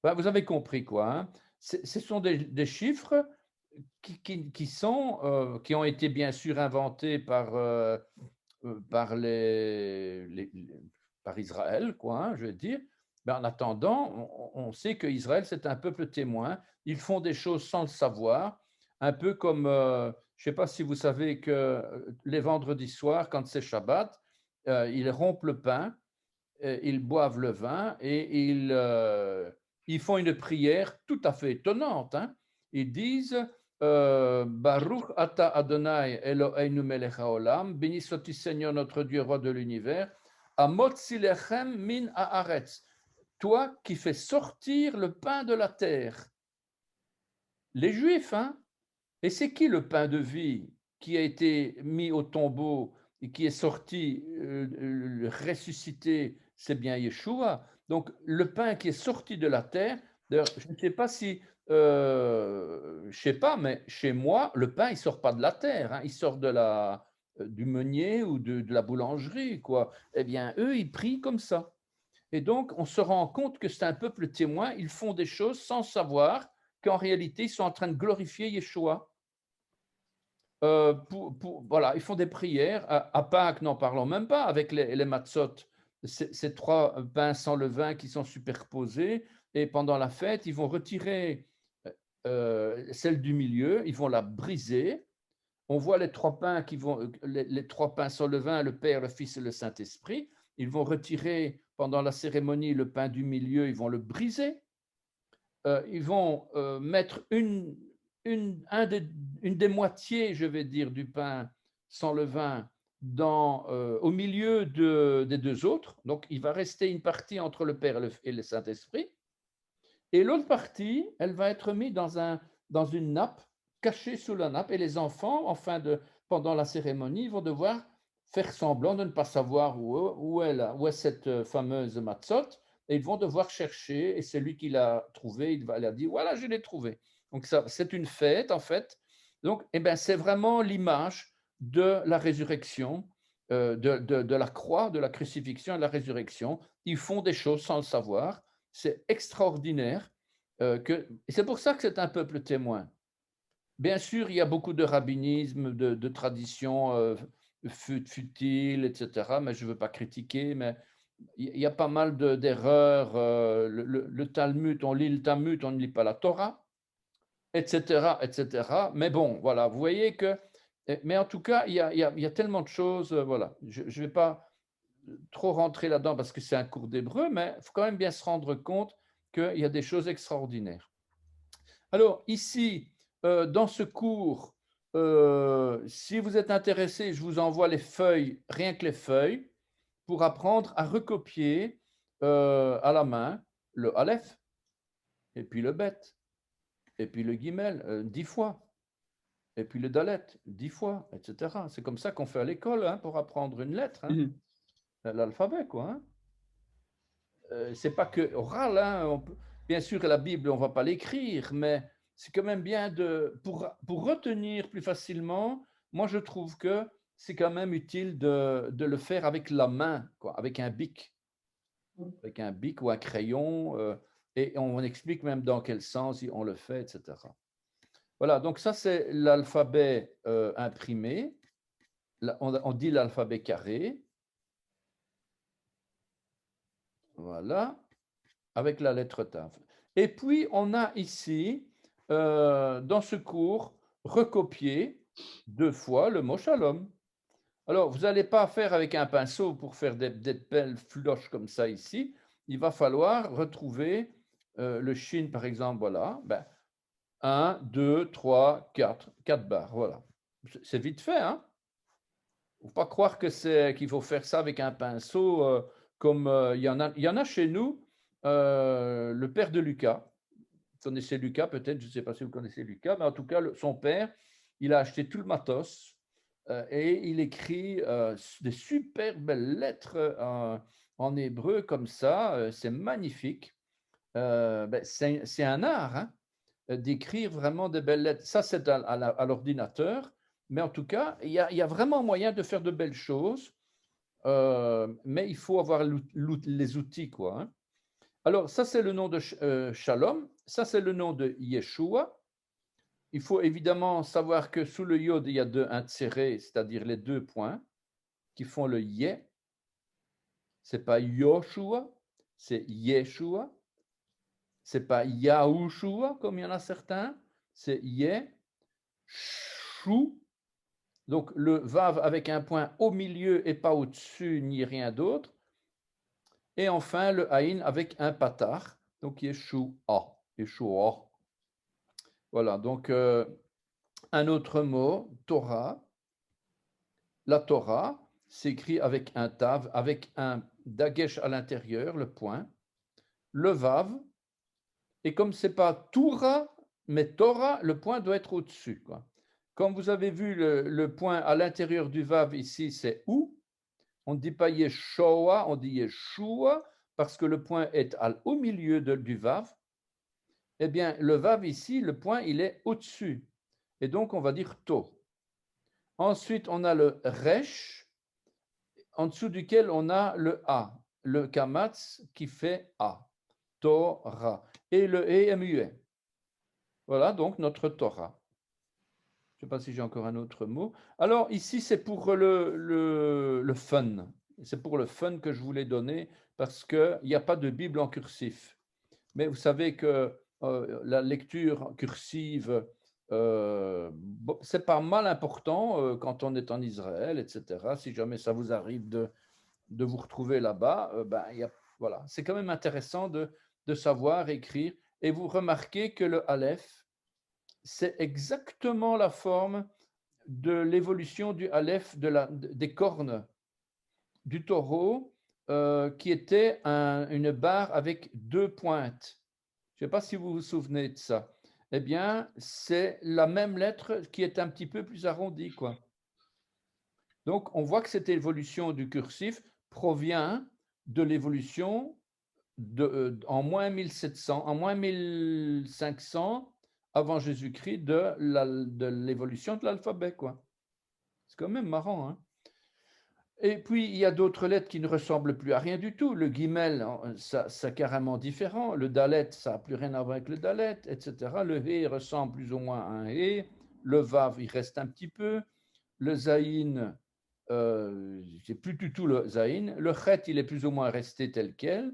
vous avez compris, quoi. Hein. Ce sont des chiffres qui ont été bien sûr inventés par Israël, quoi, hein, je veux dire. Mais en attendant, on sait qu'Israël, c'est un peuple témoin. Ils font des choses sans le savoir, un peu comme, je ne sais pas si vous savez que les vendredis soirs, quand c'est Shabbat, ils rompent le pain, ils boivent le vin et ils font une prière tout à fait étonnante. Hein. Ils disent Baruch ata Adonai Eloheinu melech haolam, béni sois-tu Seigneur notre Dieu, roi de l'univers, amotzi lechem min haaretz, toi qui fais sortir le pain de la terre. Les Juifs, hein. Et c'est qui le pain de vie qui a été mis au tombeau et qui est sorti, ressuscité? C'est bien Yeshua. Donc, le pain qui est sorti de la terre, d'ailleurs, je ne sais pas si, je ne sais pas, mais chez moi, le pain, il ne sort pas de la terre, hein, il sort du meunier ou de la boulangerie, quoi. Eh bien, eux, ils prient comme ça. Et donc, on se rend compte que c'est un peuple témoin, ils font des choses sans savoir qu'en réalité, ils sont en train de glorifier Yeshua. Voilà, ils font des prières. À Pâques, n'en parlons même pas, avec les matzot, ces 3 pains sans levain qui sont superposés. Et pendant la fête, ils vont retirer celle du milieu, ils vont la briser. On voit les 3 pains les 3 pains sans levain, le Père, le Fils et le Saint-Esprit. Ils vont retirer pendant la cérémonie le pain du milieu, ils vont le briser. Ils vont mettre une des moitiés, je vais dire, du pain sans levain au milieu des 2 autres. Donc, il va rester une partie entre le Père et le Saint-Esprit. Et l'autre partie, elle va être mise dans une nappe, cachée sous la nappe. Et les enfants, pendant la cérémonie, vont devoir faire semblant de ne pas savoir où est cette fameuse matzot. Et ils vont devoir chercher. Et celui qui l'a trouvé, il va dire, voilà, je l'ai trouvé. Donc, c'est une fête, en fait. Donc, c'est vraiment l'image de la résurrection, de la croix, de la crucifixion et de la résurrection. Ils font des choses sans le savoir. C'est extraordinaire. Et c'est pour ça que c'est un peuple témoin. Bien sûr, il y a beaucoup de rabbinisme, de traditions futiles, etc. Mais je ne veux pas critiquer, mais il y a pas mal d'erreurs. Le Talmud, on lit le Talmud, on ne lit pas la Torah, etc., etc. Mais bon, voilà, vous voyez que... Mais en tout cas, il y a tellement de choses. Voilà, je ne vais pas trop rentrer là-dedans parce que c'est un cours d'hébreu, mais il faut quand même bien se rendre compte qu'il y a des choses extraordinaires. Alors, ici, dans ce cours, si vous êtes intéressé, je vous envoie les feuilles, rien que les feuilles, pour apprendre à recopier à la main le Aleph, et puis le Bet, et puis le Gimel, 10 fois, et puis le Dalet, 10 fois, etc. C'est comme ça qu'on fait à l'école, hein, pour apprendre une lettre, hein, l'alphabet, quoi. Hein. C'est pas que oral, hein, bien sûr, la Bible, on ne va pas l'écrire, mais c'est quand même bien pour retenir plus facilement. Moi, je trouve que c'est quand même utile de le faire avec la main, quoi, avec un bic. avec un bic ou un crayon, et on explique même dans quel sens on le fait, etc. Voilà, donc ça c'est l'alphabet imprimé. On dit l'alphabet carré. Voilà, avec la lettre Tav. Et puis, on a ici, dans ce cours, recopié 2 fois le mot shalom. Alors, vous n'allez pas faire avec un pinceau pour faire des belles floches comme ça ici. Il va falloir retrouver le shin, par exemple, voilà. 1, 2, 3, 4, 4 barres, voilà. C'est vite fait, hein? Il ne faut pas croire qu'il faut faire ça avec un pinceau, comme il y en a chez nous, le père de Lucas. Vous connaissez Lucas peut-être, je ne sais pas si vous connaissez Lucas, mais en tout cas, son père, il a acheté tout le matos et il écrit des super belles lettres en hébreu comme ça. C'est magnifique. C'est un art, hein, d'écrire vraiment des belles lettres. Ça, c'est à l'ordinateur. Mais en tout cas, il y a vraiment moyen de faire de belles choses, mais il faut avoir les outils, quoi. Hein. Alors, ça, c'est le nom de Shalom. Ça, c'est le nom de Yeshua. Il faut évidemment savoir que sous le yod, il y a un tséré, c'est-à-dire les 2 points qui font le Yé. Ce n'est pas Yoshua, c'est Yeshua. Ce n'est pas Yahushua, comme il y en a certains. C'est Yé, Shu. Donc, le Vav avec un point au milieu et pas au-dessus, ni rien d'autre. Et enfin, le Aïn avec un patar, donc Yeshua. Yeshua. Voilà, donc un autre mot, Torah. La Torah s'écrit avec un tav, avec un dagesh à l'intérieur, le point, le Vav. Et comme ce n'est pas Torah, mais Torah, le point doit être au-dessus, quoi. Comme vous avez vu le point à l'intérieur du Vav ici, c'est où. On ne dit pas Yeshua, on dit Yeshua, parce que le point est au milieu du Vav. Eh bien, le Vav ici, le point, il est au-dessus. Et donc, on va dire To. Ensuite, on a le Resh, en dessous duquel on a le A, le Kamatz qui fait A. Torah. Et le E muet. Voilà donc notre Torah. Je ne sais pas si j'ai encore un autre mot. Alors ici, c'est pour le fun. C'est pour le fun que je voulais donner parce qu'il n'y a pas de Bible en cursif. Mais vous savez que la lecture cursive, c'est pas mal important quand on est en Israël, etc. Si jamais ça vous arrive de vous retrouver là-bas, voilà. C'est quand même intéressant de savoir écrire. Et vous remarquez que le Aleph, c'est exactement la forme de l'évolution du Aleph des cornes du taureau, qui était une barre avec 2 pointes. Je ne sais pas si vous vous souvenez de ça. Eh bien, c'est la même lettre qui est un petit peu plus arrondie, quoi. Donc, on voit que cette évolution du cursif provient de l'évolution en moins 1700, en moins 1500 avant Jésus-Christ de l'évolution de l'alphabet, quoi. C'est quand même marrant, hein. Et puis, il y a d'autres lettres qui ne ressemblent plus à rien du tout. Le guimel, c'est carrément différent. Le dalet, ça n'a plus rien à voir avec le dalet, etc. Le hé ressemble plus ou moins à un hé. Le vav, il reste un petit peu. Le zaïn, c'est plus du tout le zaïn. Le chet, il est plus ou moins resté tel quel.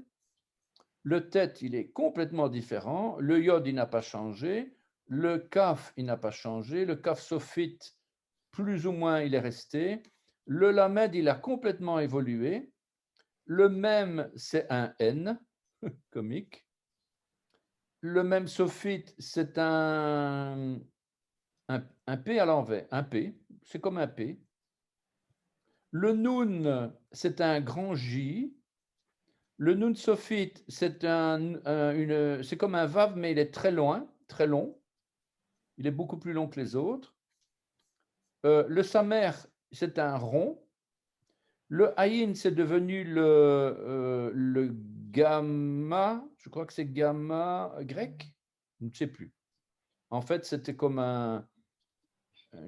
Le tet, il est complètement différent. Le yod, il n'a pas changé. Le kaf, il n'a pas changé. Le kaf sophite, plus ou moins, il est resté. Le lamed, il a complètement évolué. Le même, c'est un N, comique. Le même sophite, c'est un P à l'envers, un P, c'est comme un P. Le nun, c'est un grand J. Le nun sophite, c'est c'est comme un vav, mais il est très loin, très long. Il est beaucoup plus long que les autres. Le samer, c'est un rond. Le aïn, c'est devenu le gamma, je crois que c'est gamma grec, je ne sais plus. En fait, c'était comme une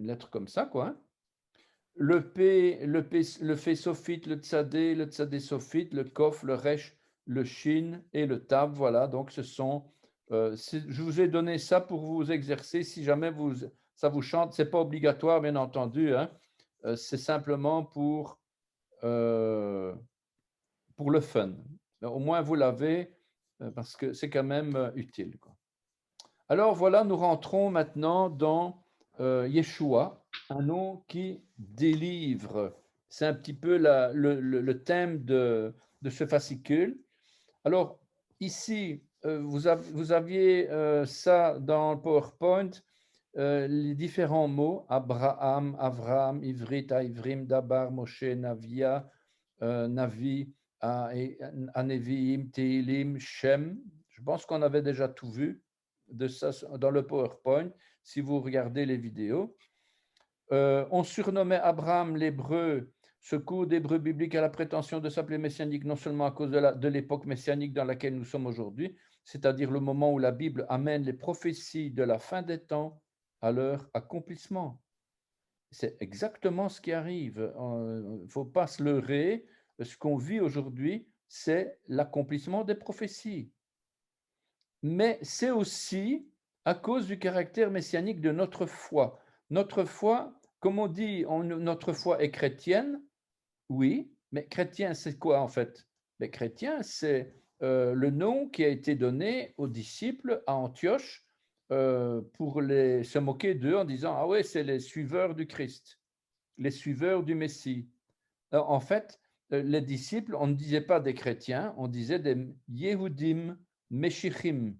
lettre comme ça, quoi. Hein. Le P, le P, le Phé sophite, le tzadé sophite, le kof, le resh, le shin et le tav. Voilà, donc ce sont... je vous ai donné ça pour vous exercer. Si jamais ça vous chante, ce n'est pas obligatoire, bien entendu. Hein. C'est simplement pour le fun. Au moins, vous l'avez parce que c'est quand même utile, quoi. Alors voilà, nous rentrons maintenant dans Yeshua, un nom qui délivre. C'est un petit peu le thème de ce fascicule. Alors ici, vous aviez ça dans le PowerPoint, les différents mots, Abraham, Avram, Ivrit, Ivrim, Dabar, Moshe, Navia, Navi, Aneviim, Tehilim, Shem. Je pense qu'on avait déjà tout vu de ça dans le PowerPoint, si vous regardez les vidéos. On surnommait Abraham l'hébreu, ce cours d'hébreu biblique a la prétention de s'appeler messianique non seulement à cause de l'époque messianique dans laquelle nous sommes aujourd'hui, c'est-à-dire le moment où la Bible amène les prophéties de la fin des temps à leur accomplissement. C'est exactement ce qui arrive. Il ne faut pas se leurrer. Ce qu'on vit aujourd'hui, c'est l'accomplissement des prophéties. Mais c'est aussi à cause du caractère messianique de notre foi. Notre foi, comme on dit, notre foi est chrétienne, oui, mais chrétien, c'est quoi en fait? Mais chrétien, c'est le nom qui a été donné aux disciples à Antioche pour se moquer d'eux en disant « Ah ouais, c'est les suiveurs du Christ, les suiveurs du Messie ». En fait, les disciples, on ne disait pas des chrétiens, on disait des Yehudim, Meshichim.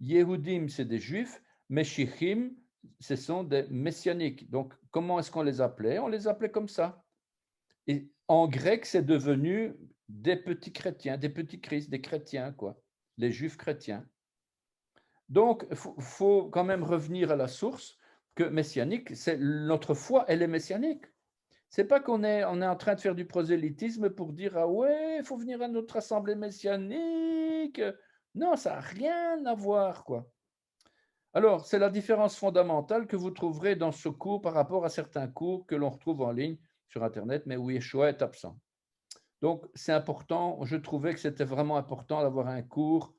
Yehudim, c'est des juifs, Meshichim, ce sont des messianiques. Donc, comment est-ce qu'on les appelait? On les appelait comme ça. Et en grec, c'est devenu des petits chrétiens, des petits Christ, des chrétiens, quoi, les juifs chrétiens. Donc, il faut quand même revenir à la source que messianique, c'est notre foi, elle est messianique. C'est pas qu'on est en train de faire du prosélytisme pour dire ah ouais, il faut venir à notre assemblée messianique. Non, ça n'a rien à voir, quoi. Alors, c'est la différence fondamentale que vous trouverez dans ce cours par rapport à certains cours que l'on retrouve en ligne sur Internet, mais où Yeshua est absent. Donc, c'est important, je trouvais que c'était vraiment important d'avoir un cours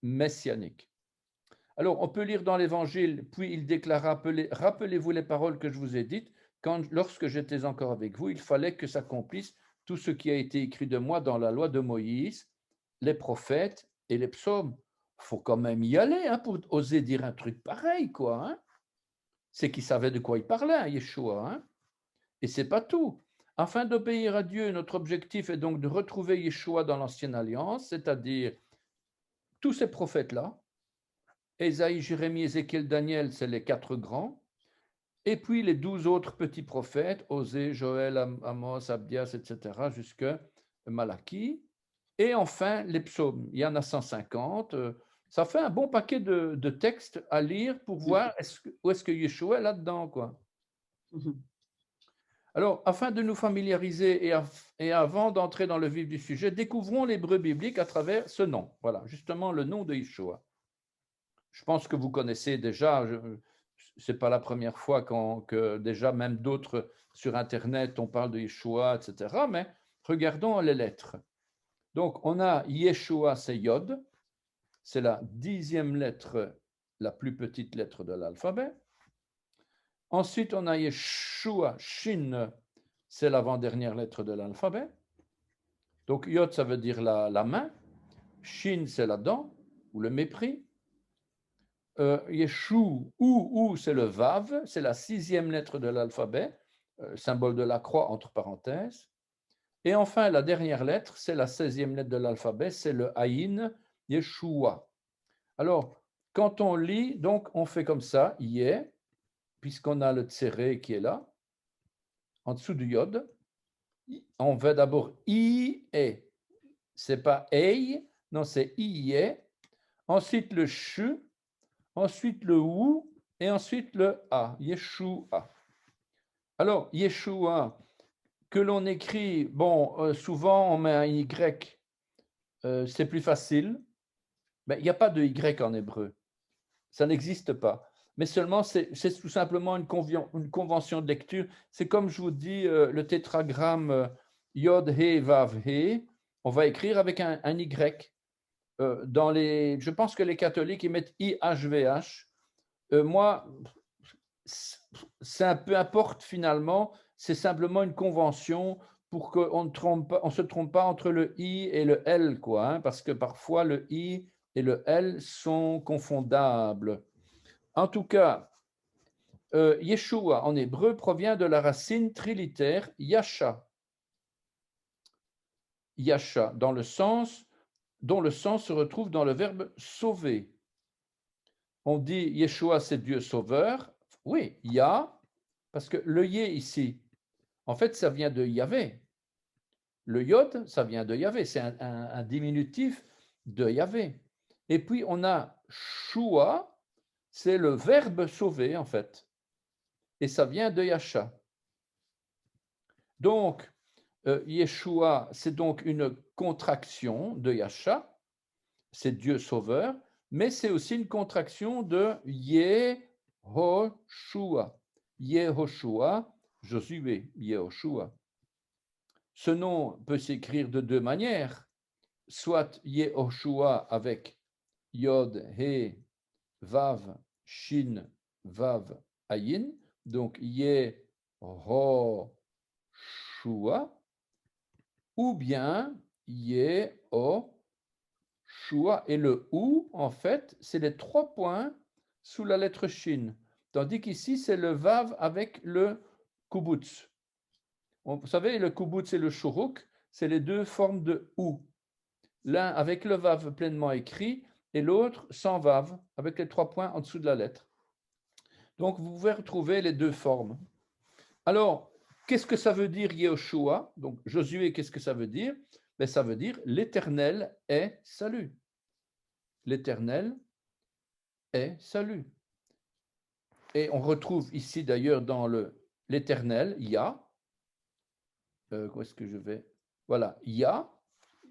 messianique. Alors, on peut lire dans l'Évangile, puis il déclara, rappelez-vous les paroles que je vous ai dites, lorsque j'étais encore avec vous, il fallait que s'accomplisse tout ce qui a été écrit de moi dans la loi de Moïse, les prophètes et les psaumes. Il faut quand même y aller hein, pour oser dire un truc pareil, quoi. Hein. C'est qu'il savait de quoi il parlait, hein, Yeshua. Hein. Et ce n'est pas tout. Afin d'obéir à Dieu, notre objectif est donc de retrouver Yeshua dans l'Ancienne Alliance, c'est-à-dire tous ces prophètes-là, Ésaïe, Jérémie, Ézéchiel, Daniel, c'est les 4 grands, et puis les 12 autres petits prophètes, Osée, Joël, Amos, Abdias, etc., jusqu'à Malachie, et enfin les psaumes. Il y en a 150. Ça fait un bon paquet de textes à lire pour voir où est-ce que Yeshua est là-dedans, quoi. Alors, afin de nous familiariser et avant d'entrer dans le vif du sujet, découvrons l'hébreu biblique à travers ce nom. Voilà, justement le nom de Yeshua. Je pense que vous connaissez déjà, ce n'est pas la première fois que déjà même d'autres sur Internet, on parle de Yeshua, etc. Mais regardons les lettres. Donc, on a Yeshua, c'est Yod, c'est la 10e lettre, la plus petite lettre de l'alphabet. Ensuite, on a Yeshua, Shin, c'est l'avant-dernière lettre de l'alphabet. Donc, Yod, ça veut dire la main. Shin, c'est la dent, ou le mépris. Yeshu, ou, c'est le Vav, c'est la 6e lettre de l'alphabet, symbole de la croix entre parenthèses. Et enfin, la dernière lettre, c'est la 16e lettre de l'alphabet, c'est le Aïn, Yeshua. Alors, quand on lit, donc on fait comme ça, Yé, puisqu'on a le tséré qui est là, en dessous du Yod. On fait d'abord I, E. C'est pas Ei, non, c'est I, E. Ensuite le Shu, ensuite le Ou, et ensuite le A, Yeshua. Alors, Yeshua, que l'on écrit, bon, souvent on met un Y, c'est plus facile, mais il n'y a pas de Y en hébreu. Ça n'existe pas. Mais seulement, c'est tout simplement une convention de lecture. C'est comme je vous dis, le tétragramme Yod, He, Vav, He. on va écrire avec un Y. Je pense que les catholiques, ils mettent IHVH. Moi, c'est un peu importe finalement, c'est simplement une convention pour qu'on ne se trompe pas entre le I et le L, quoi, hein, parce que parfois le I et le L sont confondables. En tout cas, Yeshua en hébreu provient de la racine trilitaire Yasha. Yasha, dont le sens se retrouve dans le verbe sauver. On dit Yeshua, c'est Dieu sauveur. Oui, Yah, parce que le Yé ici, en fait, ça vient de Yahvé. Le Yod, ça vient de Yahvé. C'est un diminutif de Yahvé. Et puis, on a Shua, c'est le verbe sauver, en fait. Et ça vient de Yasha. Donc, Yeshua, c'est donc une contraction de Yasha, c'est Dieu sauveur, mais c'est aussi une contraction de Yehoshua. Yehoshua, Josué, Yehoshua. Ce nom peut s'écrire de deux manières, soit Yehoshua avec Yod, He, Vav, Shin, Vav, Ayin, donc Yehoshua, ou bien Yehoshua. Et le ou, en fait, c'est les 3 points sous la lettre Shin, tandis qu'ici, c'est le Vav avec le Kubutz. Vous savez, le Kubutz et le Shuruk, c'est les deux formes de ou. L'un avec le Vav pleinement écrit et l'autre sans Vav, avec les 3 points en dessous de la lettre. Donc, vous pouvez retrouver les deux formes. Alors, qu'est-ce que ça veut dire Yehoshua? Donc, Josué, qu'est-ce que ça veut dire? Ben, ça veut dire l'Éternel est salut. L'Éternel est salut. Et on retrouve ici d'ailleurs dans l'Éternel, Yah. Où est-ce que je vais? Voilà, Yah,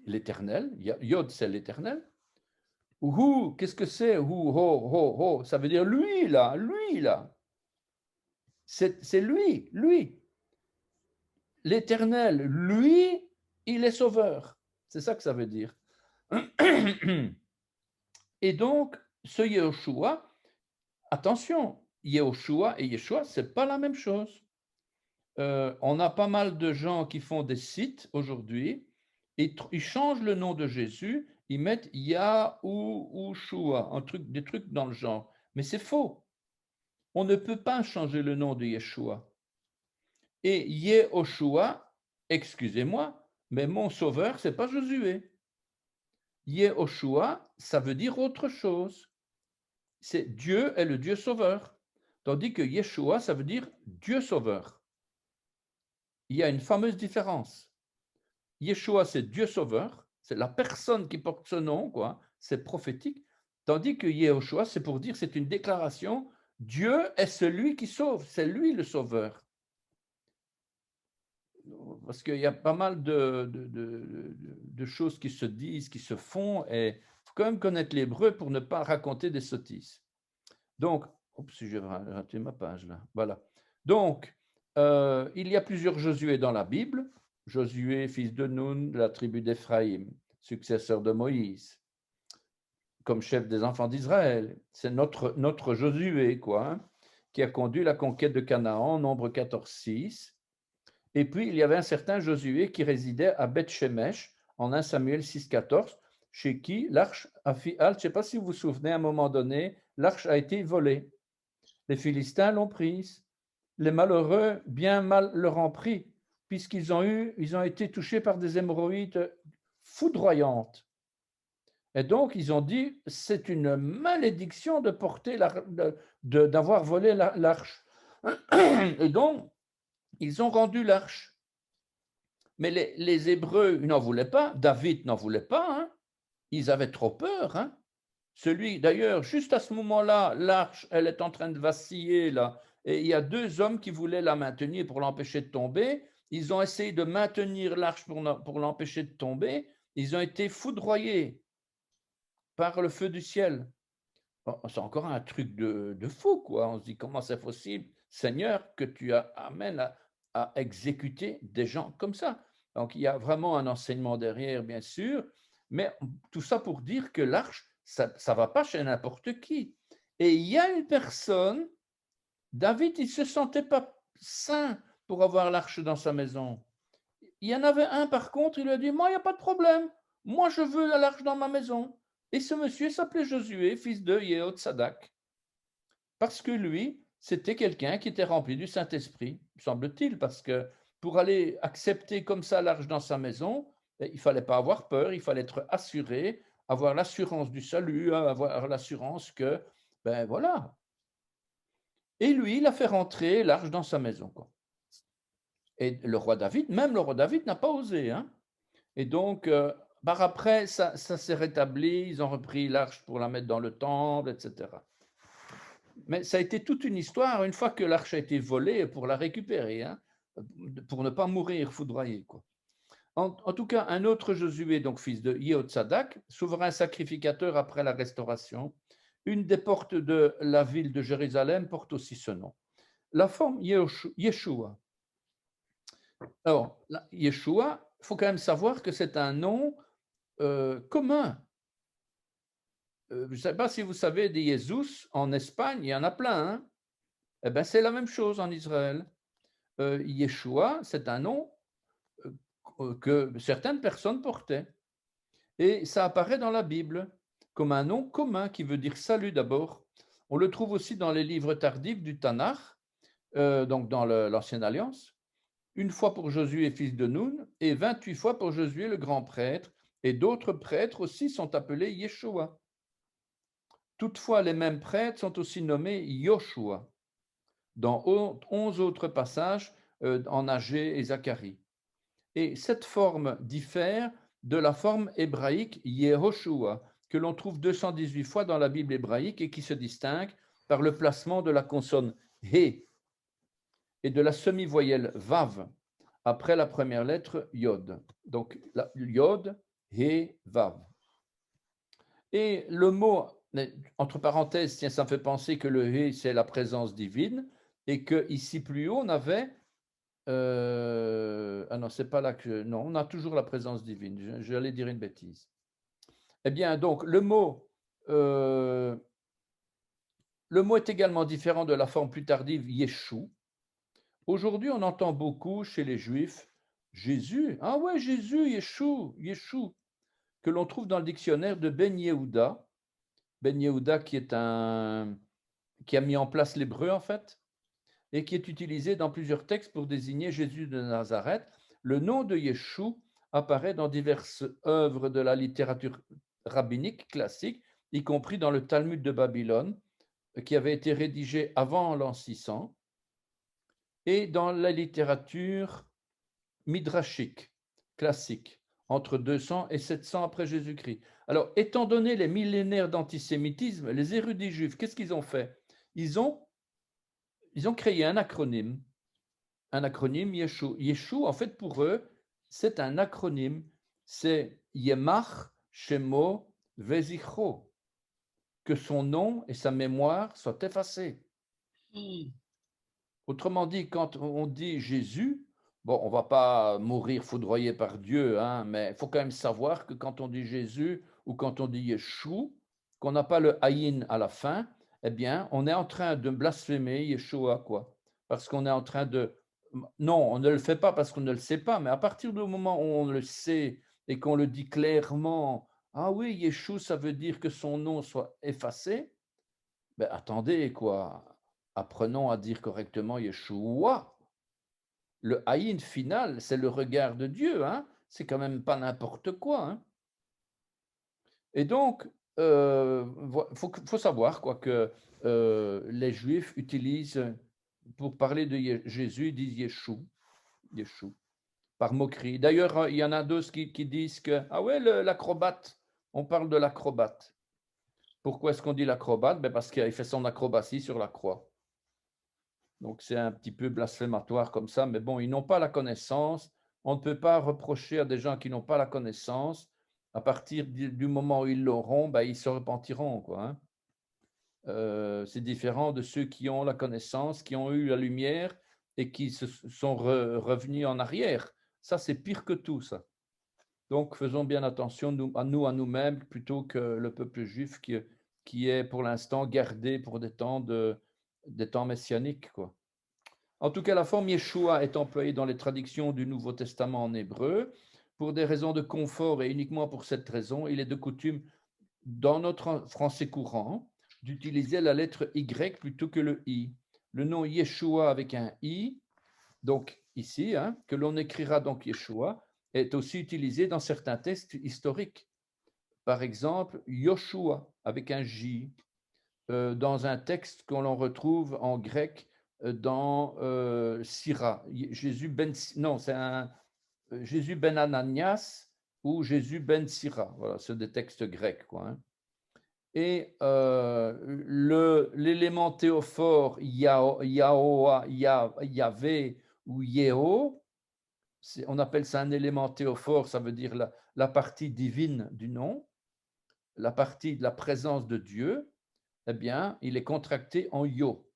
l'Éternel. Yod, c'est l'Éternel. Hu, qu'est-ce que c'est? Hu, ho, ho, ho. Ça veut dire lui, là, lui, là. C'est lui, lui. L'Éternel, lui, il est sauveur. C'est ça que ça veut dire. Et donc, ce Yehoshua, attention, Yehoshua et Yeshua, ce n'est pas la même chose. On a pas mal de gens qui font des sites aujourd'hui, et ils changent le nom de Jésus, ils mettent Yahushua, des trucs dans le genre. Mais c'est faux. On ne peut pas changer le nom de Yeshua. Et Yehoshua, excusez-moi, mais mon sauveur, ce n'est pas Josué. Yehoshua, ça veut dire autre chose. C'est Dieu est le Dieu sauveur. Tandis que Yeshua, ça veut dire Dieu sauveur. Il y a une fameuse différence. Yeshua, c'est Dieu sauveur, c'est la personne qui porte ce nom, quoi, c'est prophétique. Tandis que Yehoshua, c'est pour dire, c'est une déclaration, Dieu est celui qui sauve, c'est lui le sauveur. Parce qu'il y a pas mal de choses qui se disent, qui se font, et il faut quand même connaître l'hébreu pour ne pas raconter des sottises. Donc, si j'ai raté ma page là, voilà. Donc, il y a plusieurs Josué dans la Bible. Josué, fils de Nun, de la tribu d'Éphraïm, successeur de Moïse, comme chef des enfants d'Israël. C'est notre Josué, quoi, hein, qui a conduit la conquête de Canaan, nombre 14-6. Et puis, il y avait un certain Josué qui résidait à Beth-Shemesh, en 1 Samuel 6-14, chez qui l'arche a fait halte. Je ne sais pas si vous vous souvenez, à un moment donné, l'arche a été volée. Les Philistins l'ont prise. Les malheureux, bien mal leur ont pris, puisqu'ils ont été touchés par des hémorroïdes foudroyantes. Et donc, ils ont dit, c'est une malédiction de porter d'avoir volé l'arche. Et donc, ils ont rendu l'arche. Mais les Hébreux n'en voulaient pas, David n'en voulait pas, hein. Ils avaient trop peur. Hein. D'ailleurs, juste à ce moment-là, l'arche, elle est en train de vaciller, là, et il y a 2 hommes qui voulaient la maintenir pour l'empêcher de tomber. Ils ont essayé de maintenir l'arche pour l'empêcher de tomber. Ils ont été foudroyés par le feu du ciel. C'est encore un truc de fou, quoi. On se dit, comment c'est possible, Seigneur, que tu amènes à exécuter des gens comme ça? Donc, il y a vraiment un enseignement derrière, bien sûr, mais tout ça pour dire que l'arche, ça ne va pas chez n'importe qui. Et il y a une personne, David, il ne se sentait pas sain pour avoir l'arche dans sa maison. Il y en avait un, par contre, il lui a dit, moi, il n'y a pas de problème. Moi, je veux l'arche dans ma maison. Et ce monsieur s'appelait Josué, fils de Yehotzadak. Parce que lui, c'était quelqu'un qui était rempli du Saint-Esprit, semble-t-il, parce que pour aller accepter comme ça l'arche dans sa maison, il ne fallait pas avoir peur, il fallait être assuré, avoir l'assurance du salut, avoir l'assurance que, ben voilà. Et lui, il a fait rentrer l'arche dans sa maison, quoi. Et le roi David, même le roi David n'a pas osé, hein. Et donc, par après, ça s'est rétabli, ils ont repris l'arche pour la mettre dans le temple, etc. Mais ça a été toute une histoire, une fois que l'arche a été volée, pour la récupérer, hein, pour ne pas mourir foudroyé, quoi. En tout cas, un autre Josué, donc fils de Yehotzadak, souverain sacrificateur après la restauration, une des portes de la ville de Jérusalem porte aussi ce nom. La forme Yeshua. Alors, Yeshua, il faut quand même savoir que c'est un nom commun. Je ne sais pas si vous savez, des Jésus en Espagne, il y en a plein, hein. Eh bien, c'est la même chose en Israël. Yeshua, c'est un nom que certaines personnes portaient. Et ça apparaît dans la Bible comme un nom commun qui veut dire salut d'abord. On le trouve aussi dans les livres tardifs du Tanakh, donc dans l'Ancienne Alliance. Une fois pour Josué, fils de Nun, et 28 fois pour Josué, le grand prêtre, et d'autres prêtres aussi sont appelés Yeshua. Toutefois, les mêmes prêtres sont aussi nommés Yoshua dans 11 autres passages en Agé et Zacharie. Et cette forme diffère de la forme hébraïque Yehoshua, que l'on trouve 218 fois dans la Bible hébraïque et qui se distingue par le placement de la consonne He et de la semi-voyelle Vav après la première lettre Yod. Donc, Yod, He, Vav. Et le mot, entre parenthèses, tiens, ça me fait penser que le He, c'est la présence divine, et que ici plus haut, on avait ah non, c'est pas là que... Non, on a toujours la présence divine. J'allais dire une bêtise. Eh bien, donc, le mot est également différent de la forme plus tardive, Yeshua. Aujourd'hui, on entend beaucoup chez les Juifs Jésus. Ah ouais, Jésus, Yeshua, que l'on trouve dans le dictionnaire de Ben Yehuda. Ben Yehuda qui a mis en place l'hébreu, en fait, et qui est utilisé dans plusieurs textes pour désigner Jésus de Nazareth. Le nom de Yeshua apparaît dans diverses œuvres de la littérature rabbinique classique, y compris dans le Talmud de Babylone, qui avait été rédigé avant l'an 600, et dans la littérature midrashique classique, entre 200 et 700 après Jésus-Christ. Alors, étant donné les millénaires d'antisémitisme, les érudits juifs, qu'est-ce qu'ils ont fait? Ils ont créé un acronyme Yeshua. Yeshua, en fait, pour eux, c'est un acronyme. C'est Yemach Shemo Vezichro, que son nom et sa mémoire soient effacés. Autrement dit, quand on dit Jésus, bon, on ne va pas mourir foudroyé par Dieu, hein, mais il faut quand même savoir que quand on dit Jésus ou quand on dit Yeshua, qu'on n'a pas le Ayin à la fin, eh bien, on est en train de blasphémer Yeshua, quoi. Parce qu'on est en train de... Non, on ne le fait pas parce qu'on ne le sait pas, mais à partir du moment où on le sait et qu'on le dit clairement, ah oui, Yeshua, ça veut dire que son nom soit effacé, ben attendez, quoi. Apprenons à dire correctement Yeshua. Le Aïn final, c'est le regard de Dieu, hein. C'est quand même pas n'importe quoi, hein. Et donc, faut savoir quoi, que les Juifs utilisent, pour parler de Jésus, ils disent Yeshua, par moquerie. D'ailleurs, il y en a d'autres qui disent que, ah ouais, l'acrobate, on parle de l'acrobate. Pourquoi est-ce qu'on dit l'acrobate? Ben parce qu'il fait son acrobatie sur la croix. Donc, c'est un petit peu blasphématoire comme ça, mais bon, ils n'ont pas la connaissance. On ne peut pas reprocher à des gens qui n'ont pas la connaissance. À partir du moment où ils l'auront, ben, ils se repentiront, quoi, hein. C'est différent de ceux qui ont la connaissance, qui ont eu la lumière et qui se sont revenus en arrière. Ça, c'est pire que tout, ça. Donc, faisons bien attention à nous-mêmes, plutôt que le peuple juif qui est pour l'instant gardé pour des temps messianiques, quoi. En tout cas, la forme Yeshua est employée dans les traductions du Nouveau Testament en hébreu. Pour des raisons de confort et uniquement pour cette raison, il est de coutume, dans notre français courant, d'utiliser la lettre Y plutôt que le I. Le nom Yeshua avec un I, donc ici, que l'on écrira donc Yeshua, est aussi utilisé dans certains textes historiques. Par exemple, Yoshua avec un J, dans un texte que l'on retrouve en grec dans Syrah. Jésus ben Ananias ou Jésus ben Syrah. Voilà, c'est des textes grecs, quoi. Et l'élément théophore Yahvé ou Yeho, on appelle ça un élément théophore, ça veut dire la partie divine du nom, la partie de la présence de Dieu. Eh bien, il est contracté en Yo.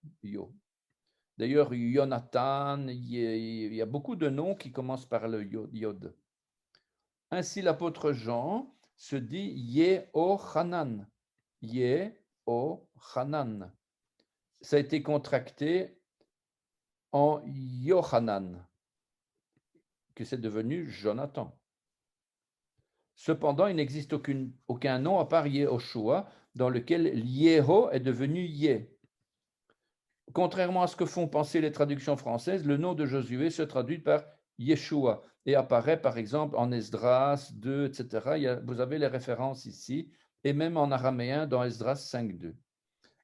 D'ailleurs, Jonathan, il y a beaucoup de noms qui commencent par le Yod. Ainsi, l'apôtre Jean se dit Yehochanan. Yehochanan. Ça a été contracté en Yohanan, que c'est devenu Jonathan. Cependant, il n'existe aucun nom à part Yehoshua, dans lequel Yeho est devenu Yé. Contrairement à ce que font penser les traductions françaises, le nom de Josué se traduit par Yeshua et apparaît par exemple en Esdras 2, etc. Vous avez les références ici, et même en araméen dans Esdras 5.2.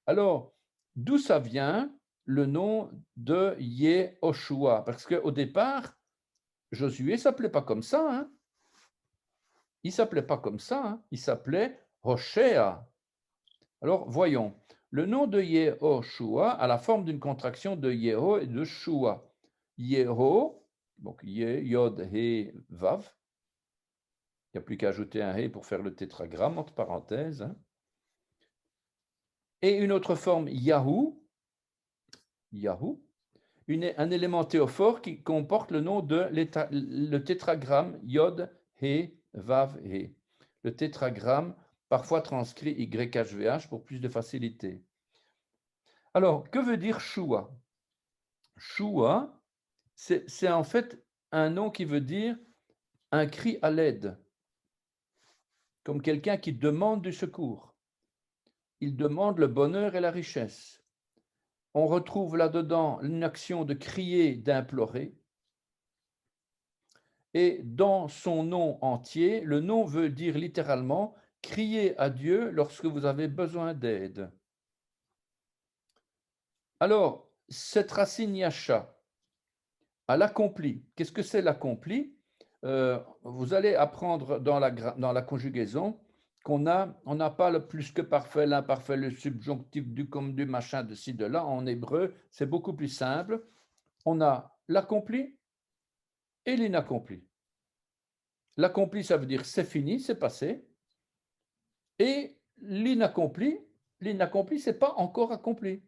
Alors, d'où ça vient le nom de Yehoshua? Parce qu'au départ, Josué ne s'appelait pas comme ça. Il ne s'appelait pas comme ça, il s'appelait Hoshea. Alors, voyons. Le nom de Yehoshua a la forme d'une contraction de Yeho et de Shua. Yeho, donc Yod, He, Vav. Il n'y a plus qu'à ajouter un He pour faire le tétragramme, entre parenthèses. Et une autre forme, Yahou, un élément théophore qui comporte le nom de le tétragramme Yod, He, Vav, He. Le tétragramme, parfois transcrit YHVH pour plus de facilité. Alors, que veut dire Shua? Shua, c'est en fait un nom qui veut dire un cri à l'aide, comme quelqu'un qui demande du secours. Il demande le bonheur et la richesse. On retrouve là-dedans une action de crier, d'implorer. Et dans son nom entier, le nom veut dire littéralement « crier à Dieu lorsque vous avez besoin d'aide ». Alors, cette racine yasha, à l'accompli, qu'est-ce que c'est l'accompli? Vous allez apprendre dans la conjugaison qu'on n'a pas le plus que parfait, l'imparfait, le subjonctif, du comme, du machin, de ci, de là. En hébreu, c'est beaucoup plus simple. On a l'accompli et l'inaccompli. L'accompli, ça veut dire c'est fini, c'est passé. Et l'inaccompli, c'est pas encore accompli.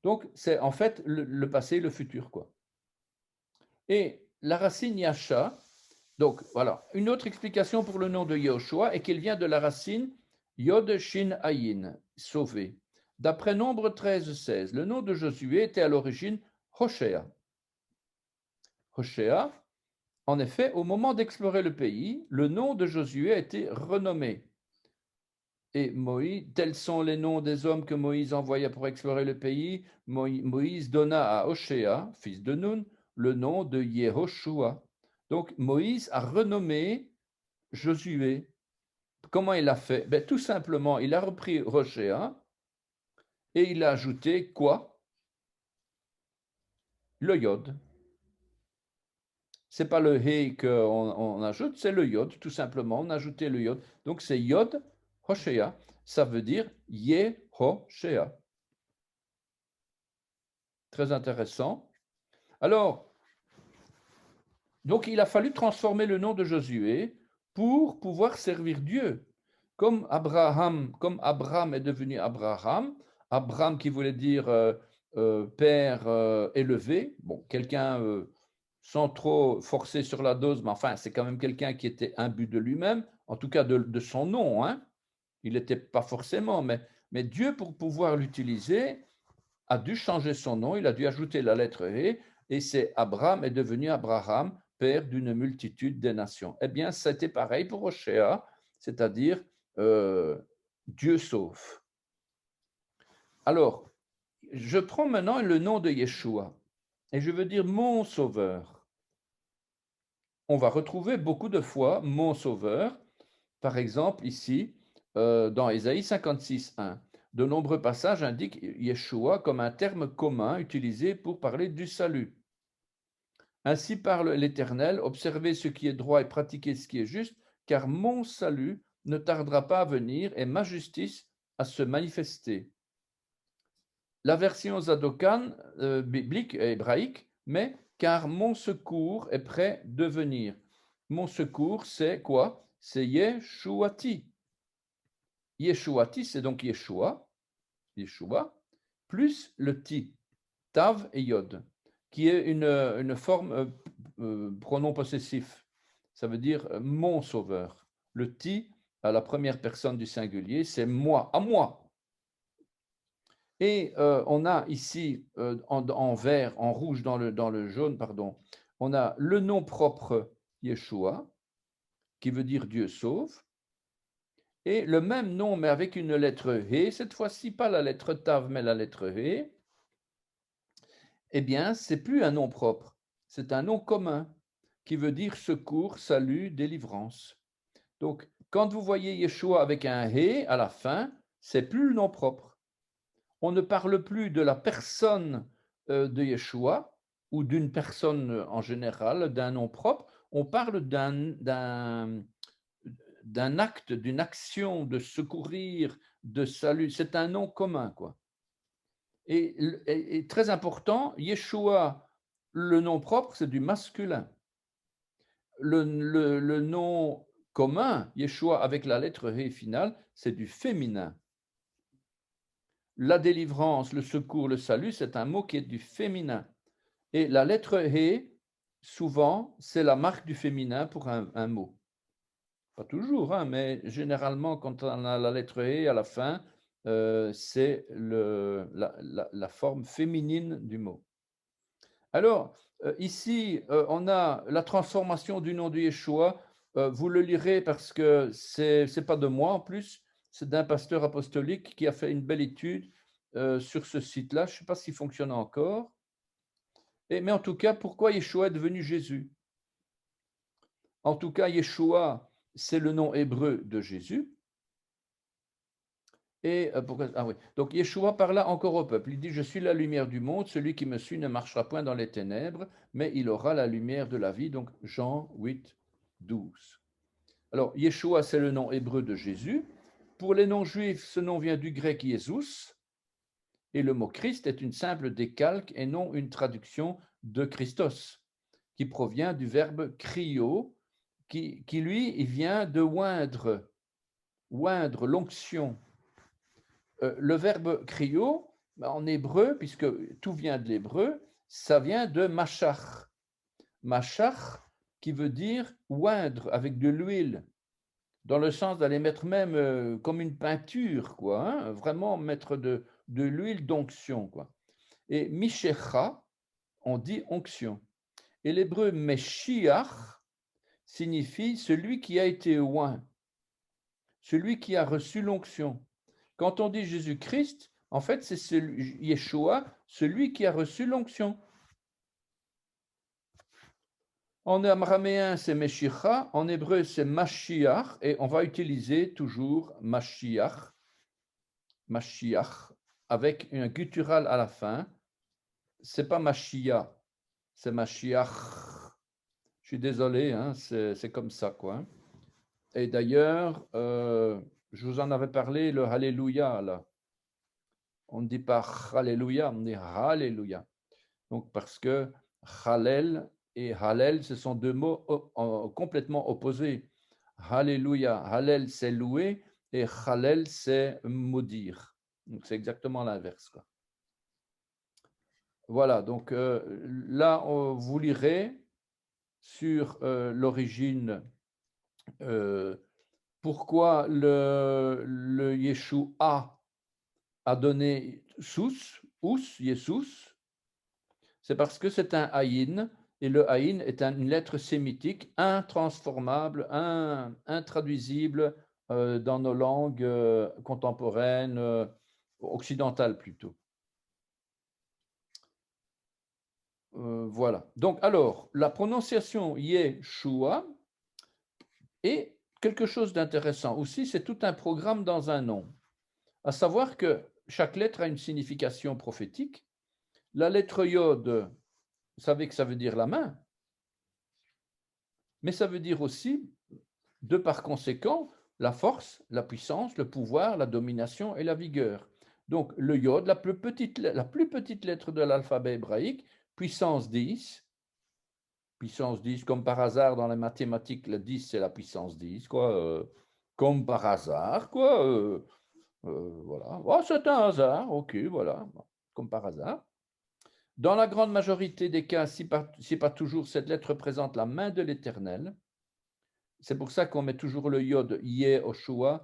Donc, c'est en fait le passé et le futur, quoi. Et la racine yasha, donc voilà, une autre explication pour le nom de Yehoshua est qu'il vient de la racine Yod Shin Ayin, sauvé. D'après Nombre 13-16, le nom de Josué était à l'origine Hoshea. Hoshea, en effet, au moment d'explorer le pays, le nom de Josué a été renommé. Et Moïse, tels sont les noms des hommes que Moïse envoya pour explorer le pays. Moïse donna à Hoshea, fils de Nun, le nom de Yehoshua. Donc Moïse a renommé Josué. Comment il a fait? Tout simplement, il a repris Hoshea et il a ajouté quoi? Le Yod. Ce n'est pas le He qu'on ajoute, c'est le Yod, tout simplement. On a ajouté le Yod. Donc c'est Yod, Hoshea. Ça veut dire Yehoshea. Très intéressant. Alors, donc il a fallu transformer le nom de Josué pour pouvoir servir Dieu. Comme Abraham est devenu Abraham qui voulait dire père élevé, bon, quelqu'un sans trop forcer sur la dose, mais enfin, c'est quand même quelqu'un qui était imbu de lui-même, en tout cas de son nom, hein. Il n'était pas forcément, mais Dieu, pour pouvoir l'utiliser, a dû changer son nom, il a dû ajouter la lettre E, et c'est Abraham est devenu Abraham, père d'une multitude des nations. Eh bien, c'était pareil pour Oshéa, c'est-à-dire Dieu sauve. Alors, je prends maintenant le nom de Yeshua, et je veux dire mon sauveur. On va retrouver beaucoup de fois mon sauveur, par exemple ici, dans Ésaïe 56.1. De nombreux passages indiquent Yeshua comme un terme commun utilisé pour parler du salut. Ainsi parle l'Éternel, observez ce qui est droit et pratiquez ce qui est juste, car mon salut ne tardera pas à venir et ma justice à se manifester. La version Zadokan biblique et hébraïque, mais car mon secours est prêt de venir. Mon secours, c'est quoi? C'est Yeshuati. Yeshuati, c'est donc Yeshua, plus le ti, tav et yod, qui est une forme pronom possessif. Ça veut dire mon sauveur. Le ti, à la première personne du singulier, c'est moi, à moi. Et on a ici, en vert, en rouge, dans le jaune, pardon, on a le nom propre Yeshua, qui veut dire Dieu sauve, et le même nom, mais avec une lettre He, cette fois-ci pas la lettre Tav, mais la lettre He, eh bien, c'est plus un nom propre, c'est un nom commun, qui veut dire secours, salut, délivrance. Donc, quand vous voyez Yeshua avec un He à la fin, c'est plus le nom propre. On ne parle plus de la personne de Yeshua ou d'une personne en général, d'un nom propre, on parle d'un acte, d'une action de secourir, de salut. C'est un nom commun, quoi. Et très important, Yeshua, le nom propre, c'est du masculin. Le nom commun, Yeshua avec la lettre He finale, c'est du féminin. La délivrance, le secours, le salut, c'est un mot qui est du féminin. Et la lettre He, souvent, c'est la marque du féminin pour un mot. Pas toujours, hein, mais généralement, quand on a la lettre E à la fin, c'est la forme féminine du mot. Alors, ici, on a la transformation du nom de Yeshua. Vous le lirez parce que ce n'est pas de moi en plus, c'est d'un pasteur apostolique qui a fait une belle étude sur ce site-là. Je ne sais pas s'il fonctionne encore. Mais en tout cas, pourquoi Yeshua est devenu Jésus? En tout cas, Yeshua, c'est le nom hébreu de Jésus. Et oui. Donc Yeshua parla encore au peuple. Il dit, je suis la lumière du monde, celui qui me suit ne marchera point dans les ténèbres, mais il aura la lumière de la vie. Donc Jean 8, 12. Alors Yeshua, c'est le nom hébreu de Jésus. Pour les non-juifs, ce nom vient du grec Jesus, et le mot Christ est une simple décalque et non une traduction de Christos, qui provient du verbe cryo, qui lui, il vient de oindre, l'onction. Le verbe cryo, en hébreu, puisque tout vient de l'hébreu, ça vient de machach. Machach, qui veut dire oindre avec de l'huile, dans le sens d'aller mettre même comme une peinture, quoi, hein, vraiment mettre de l'huile d'onction, quoi. Et mishecha, on dit onction. Et l'hébreu meshiach signifie celui qui a été oint, celui qui a reçu l'onction. Quand on dit Jésus-Christ, en fait, c'est Yeshua, celui qui a reçu l'onction. En araméen, c'est Meshicha, en hébreu, c'est Mashiach, et on va utiliser toujours Mashiach, avec un guttural à la fin. C'est pas Mashiach, c'est Mashiach. Je suis désolé, hein, c'est comme ça, quoi. Et d'ailleurs, je vous en avais parlé, le Alléluia, là. On ne dit pas Alléluia, on dit Alléluia. Donc, parce que Hallel et Hallel, ce sont deux mots complètement opposés. Alléluia, Hallel, c'est louer, et Hallel, c'est maudire. Donc, c'est exactement l'inverse, quoi. Voilà, donc là, vous lirez sur l'origine, pourquoi le Yeshua a donné Sous, Yesous, c'est parce que c'est un haïn, et le haïn est une lettre sémitique intransformable, intraduisible dans nos langues contemporaines, occidentales plutôt. Voilà. Donc, alors, la prononciation Yeshua est quelque chose d'intéressant aussi, c'est tout un programme dans un nom. À savoir que chaque lettre a une signification prophétique. La lettre Yod, vous savez que ça veut dire la main, mais ça veut dire aussi, de par conséquent, la force, la puissance, le pouvoir, la domination et la vigueur. Donc, le Yod, la plus petite lettre de l'alphabet hébraïque, puissance 10, comme par hasard dans les mathématiques, le 10 c'est la puissance 10, quoi, comme par hasard, quoi, voilà. Oh, c'est un hasard, ok, voilà, comme par hasard. Dans la grande majorité des cas, si pas toujours, cette lettre représente la main de l'Éternel. C'est pour ça qu'on met toujours le Yod, Yehoshua,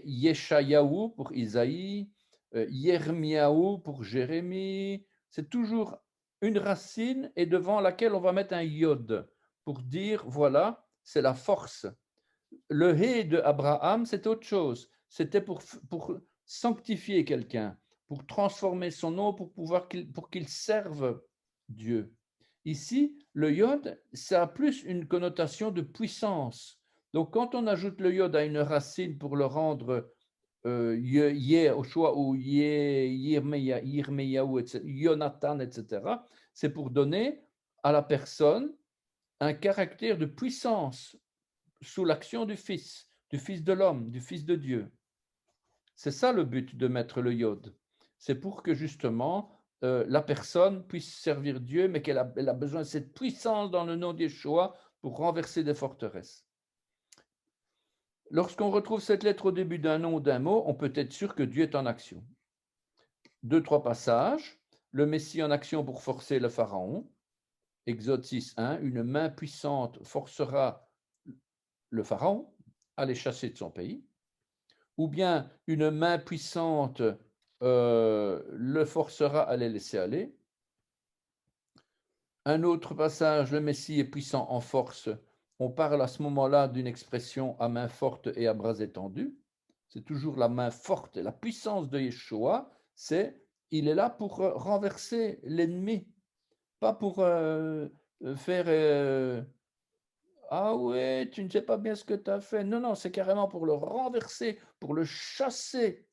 Yeshayahu pour Isaïe, Yermiahu pour Jérémie. C'est toujours une racine et devant laquelle on va mettre un Yod pour dire, voilà, c'est la force. Le He de Abraham, c'est autre chose. C'était pour sanctifier quelqu'un, pour transformer son nom, pour qu'il serve Dieu. Ici, le Yod, ça a plus une connotation de puissance. Donc, quand on ajoute le Yod à une racine pour le rendre Yehoshua ou Yirmeyahu, Yonatan, etc., c'est pour donner à la personne un caractère de puissance sous l'action du Fils de l'homme, du Fils de Dieu. C'est ça le but de mettre le Yod. C'est pour que justement la personne puisse servir Dieu, mais qu'elle a besoin de cette puissance dans le nom d'Yeshua pour renverser des forteresses. Lorsqu'on retrouve cette lettre au début d'un nom ou d'un mot, on peut être sûr que Dieu est en action. 2-3 passages. Le Messie en action pour forcer le Pharaon. Exode 6.1. Une main puissante forcera le Pharaon à les chasser de son pays. Ou bien une main puissante le forcera à les laisser aller. Un autre passage, le Messie est puissant en force. On parle à ce moment-là d'une expression à main forte et à bras étendus. C'est toujours la main forte, la puissance de Yeshua, il est là pour renverser l'ennemi, pas pour faire ah ouais, tu ne sais pas bien ce que tu as fait. Non, non, c'est carrément pour le renverser, pour le chasser.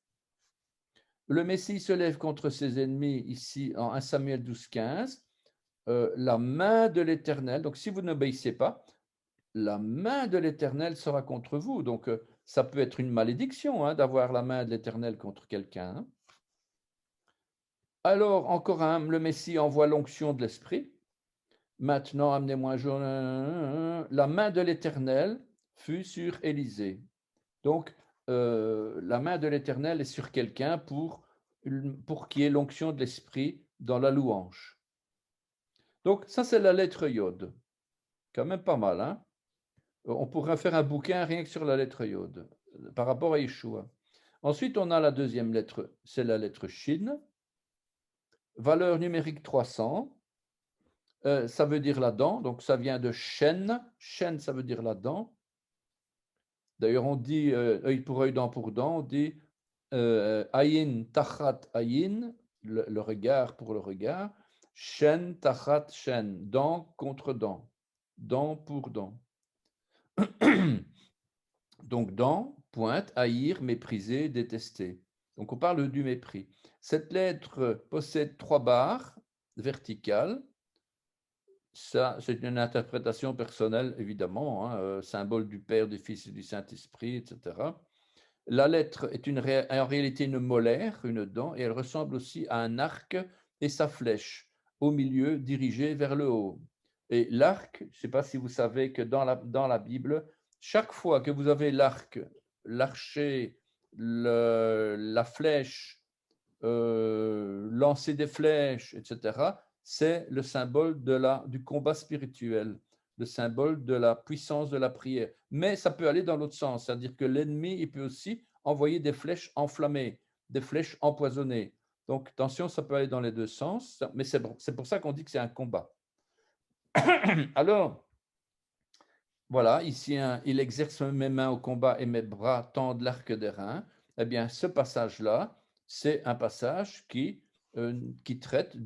Le Messie se lève contre ses ennemis ici en 1 Samuel 12.15. La main de l'Éternel, donc si vous n'obéissez pas, la main de l'Éternel sera contre vous. Donc ça peut être une malédiction d'avoir la main de l'Éternel contre quelqu'un. Hein. Alors, encore le Messie envoie l'onction de l'Esprit. Maintenant, amenez-moi la main de l'Éternel fut sur Élisée. Donc, la main de l'Éternel est sur quelqu'un pour qu'il y ait l'onction de l'Esprit dans la louange. Donc, ça, c'est la lettre Yod. Quand même pas mal, hein? On pourrait faire un bouquin rien que sur la lettre Yod, par rapport à Yeshua. Ensuite, on a la deuxième lettre, c'est la lettre Shin. Valeur numérique 300. Ça veut dire la dent, donc ça vient de Shen. Shen, ça veut dire la dent. D'ailleurs, on dit œil pour œil, dent pour dent. On dit ayin tachat ayin, le regard pour le regard. Shen tachat shen, dent contre dent, dent pour dent. Donc, dent, pointe, haïr, mépriser, détester. Donc, on parle du mépris. Cette lettre possède 3 barres verticales. Ça, c'est une interprétation personnelle, évidemment, hein, symbole du Père, du Fils et du Saint-Esprit, etc. La lettre est en réalité une molaire, une dent, et elle ressemble aussi à un arc et sa flèche, au milieu, dirigée vers le haut. Et l'arc, je ne sais pas si vous savez que dans la Bible, chaque fois que vous avez l'arc, l'archer, la flèche, lancer des flèches, etc., c'est le symbole du combat spirituel, le symbole de la puissance de la prière. Mais ça peut aller dans l'autre sens, c'est-à-dire que l'ennemi, il peut aussi envoyer des flèches enflammées, des flèches empoisonnées. Donc, attention, ça peut aller dans les deux sens, mais c'est pour ça qu'on dit que c'est un combat. Alors, voilà, ici, il exerce mes mains au combat et mes bras tendent l'arc d'airain. Eh bien, ce passage-là, c'est un passage qui traite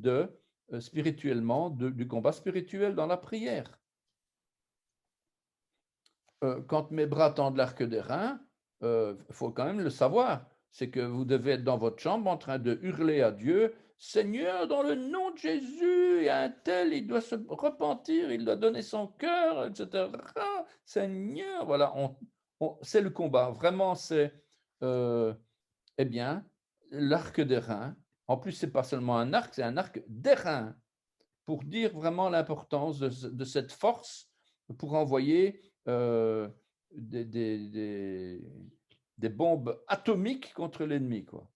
spirituellement du combat spirituel dans la prière. Quand mes bras tendent l'arc d'airain, il faut quand même le savoir, c'est que vous devez être dans votre chambre en train de hurler à Dieu, Seigneur, dans le nom de Jésus, il y a un tel, il doit se repentir, il doit donner son cœur, etc. Seigneur, voilà, c'est le combat. Vraiment, c'est, eh bien, l'arc d'airain. En plus, ce n'est pas seulement un arc, c'est un arc d'airain, pour dire vraiment l'importance de cette force pour envoyer des bombes atomiques contre l'ennemi, quoi.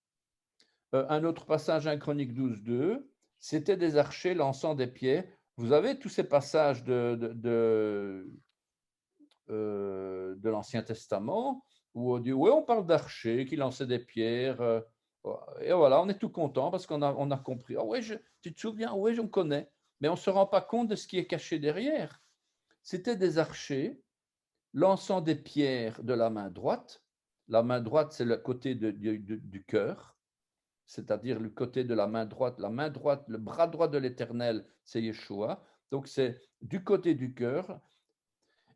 Un autre passage, 1 Chronique 12:2, c'était des archers lançant des pierres. Vous avez tous ces passages de l'Ancien Testament où on dit, oui, on parle d'archers qui lançaient des pierres. Et voilà, on est tout content parce qu'on a compris. Ah, ouais, tu te souviens? Oui, je me connais. Mais on ne se rend pas compte de ce qui est caché derrière. C'était des archers lançant des pierres de la main droite. La main droite, c'est le côté du cœur, c'est-à-dire le côté de la main droite. La main droite, le bras droit de l'Éternel, c'est Yeshua. Donc, c'est du côté du cœur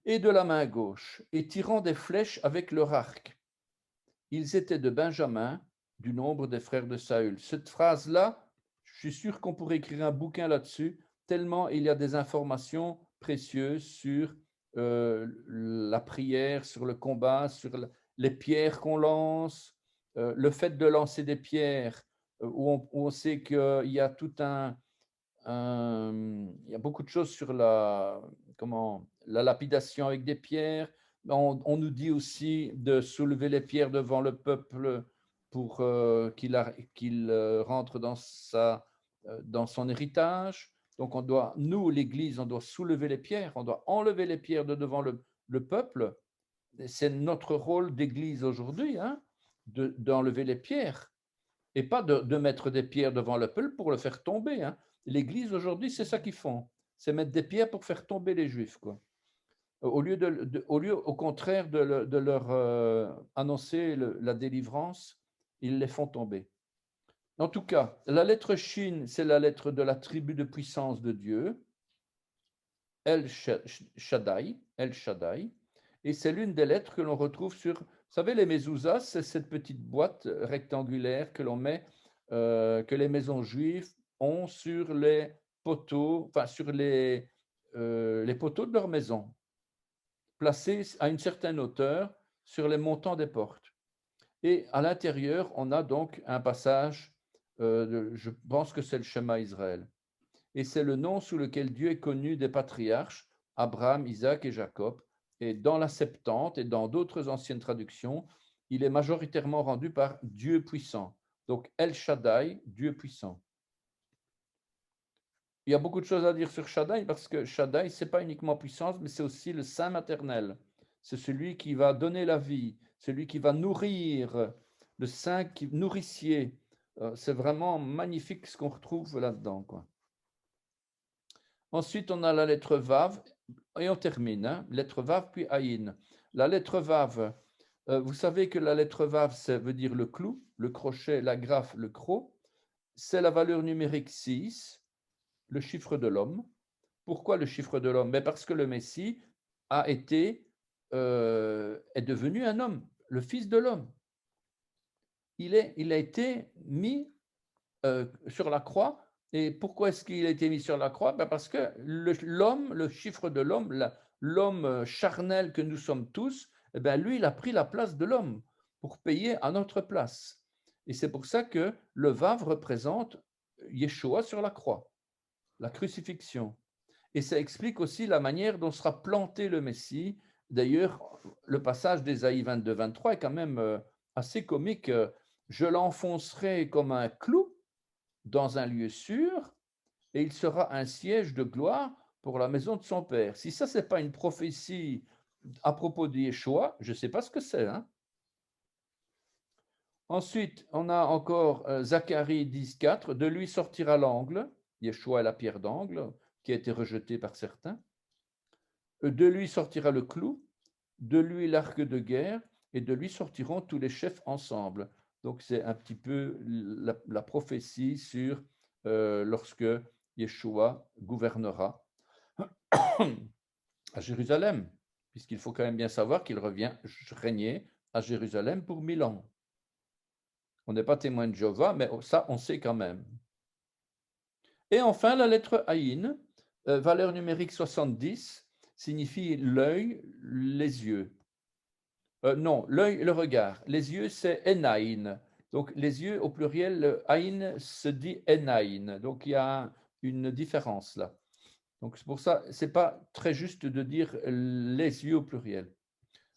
et de la main gauche, et tirant des flèches avec leur arc. Ils étaient de Benjamin, du nombre des frères de Saül. Cette phrase-là, je suis sûr qu'on pourrait écrire un bouquin là-dessus, tellement il y a des informations précieuses sur la prière, sur le combat, sur les pierres qu'on lance, le fait de lancer des pierres, où on sait qu'il y a tout il y a beaucoup de choses sur la lapidation avec des pierres. On nous dit aussi de soulever les pierres devant le peuple pour qu'il rentre dans son héritage. Donc, nous, l'Église, on doit soulever les pierres, on doit enlever les pierres de devant le peuple. C'est notre rôle d'Église aujourd'hui, hein, d'enlever les pierres et pas de mettre des pierres devant le peuple pour le faire tomber, hein. L'Église aujourd'hui, c'est ça qu'ils font, c'est mettre des pierres pour faire tomber les Juifs, quoi. Au contraire de leur annoncer la délivrance, ils les font tomber. En tout cas, la lettre Shin, c'est la lettre de la tribu de puissance de Dieu, El Shaddai, et c'est l'une des lettres que l'on retrouve sur, vous savez, les mezuzahs, c'est cette petite boîte rectangulaire que l'on met, que les maisons juives ont sur les poteaux, enfin sur les poteaux de leur maison, placés à une certaine hauteur sur les montants des portes. Et à l'intérieur, on a donc un passage, je pense que c'est le Shema Israël. Et c'est le nom sous lequel Dieu est connu des patriarches, Abraham, Isaac et Jacob. Et dans la Septante et dans d'autres anciennes traductions, il est majoritairement rendu par Dieu puissant. Donc El Shaddai, Dieu puissant. Il y a beaucoup de choses à dire sur Shaddai parce que Shaddai, ce n'est pas uniquement puissance, mais c'est aussi le Saint maternel. C'est celui qui va donner la vie, celui qui va nourrir, le Saint qui nourricier. C'est vraiment magnifique ce qu'on retrouve là-dedans, quoi. Ensuite, on a la lettre Vav, et on termine, hein, lettre Vav puis Aïn. La lettre Vav, vous savez que la lettre Vav, ça veut dire le clou, le crochet, la graffe, le croc. C'est la valeur numérique 6, le chiffre de l'homme. Pourquoi le chiffre de l'homme? Parce que le Messie est devenu un homme, le Fils de l'homme. Il a été mis sur la croix. Et pourquoi est-ce qu'il a été mis sur la croix? Parce que l'homme, le chiffre de l'homme, l'homme charnel que nous sommes tous, lui, il a pris la place de l'homme pour payer à notre place. Et c'est pour ça que le Vav représente Yeshua sur la croix, la crucifixion. Et ça explique aussi la manière dont sera planté le Messie. D'ailleurs, le passage d'Ésaïe 22-23 est quand même assez comique. Je l'enfoncerai comme un clou dans un lieu sûr, et il sera un siège de gloire pour la maison de son père. Si ça, ce n'est pas une prophétie à propos de Yeshua, je ne sais pas ce que c'est. Hein. Ensuite, on a encore Zacharie 10,4. De lui sortira l'angle. Yeshua est la pierre d'angle qui a été rejetée par certains. De lui sortira le clou, de lui l'arc de guerre, et de lui sortiront tous les chefs ensemble. Donc, c'est un petit peu la prophétie sur lorsque Yeshua gouvernera à Jérusalem, puisqu'il faut quand même bien savoir qu'il revient régner à Jérusalem pour 1000 ans. On n'est pas témoin de Jéhovah, mais ça, on sait quand même. Et enfin, la lettre Aïn, valeur numérique 70, signifie l'œil, les yeux. Non, l'œil, le regard. Les yeux, c'est Enaïn. Donc, les yeux, au pluriel, Aïn se dit Enaïn. Donc, il y a une différence là. Donc, c'est pour ça, ce n'est pas très juste de dire les yeux au pluriel.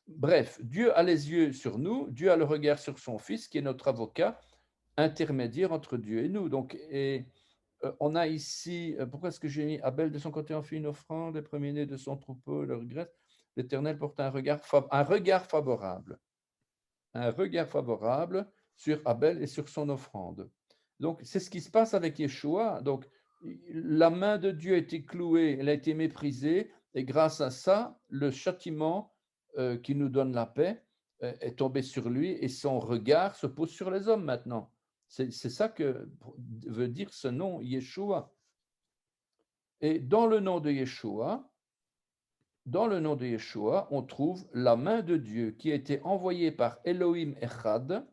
Bref, Dieu a les yeux sur nous, Dieu a le regard sur son Fils, qui est notre avocat, intermédiaire entre Dieu et nous. Donc, on a ici, pourquoi est-ce que j'ai mis Abel de son côté en fit une offrande, les premiers-nés de son troupeau le regrettent. L'Éternel porte un regard favorable. Un regard favorable sur Abel et sur son offrande. Donc, c'est ce qui se passe avec Yeshua. Donc, la main de Dieu a été clouée, elle a été méprisée, et grâce à ça, le châtiment qui nous donne la paix est tombé sur lui, et son regard se pose sur les hommes maintenant. C'est ça que veut dire ce nom, Yeshua. Et dans le nom de Yeshua, on trouve la main de Dieu qui a été envoyée par Elohim Echad.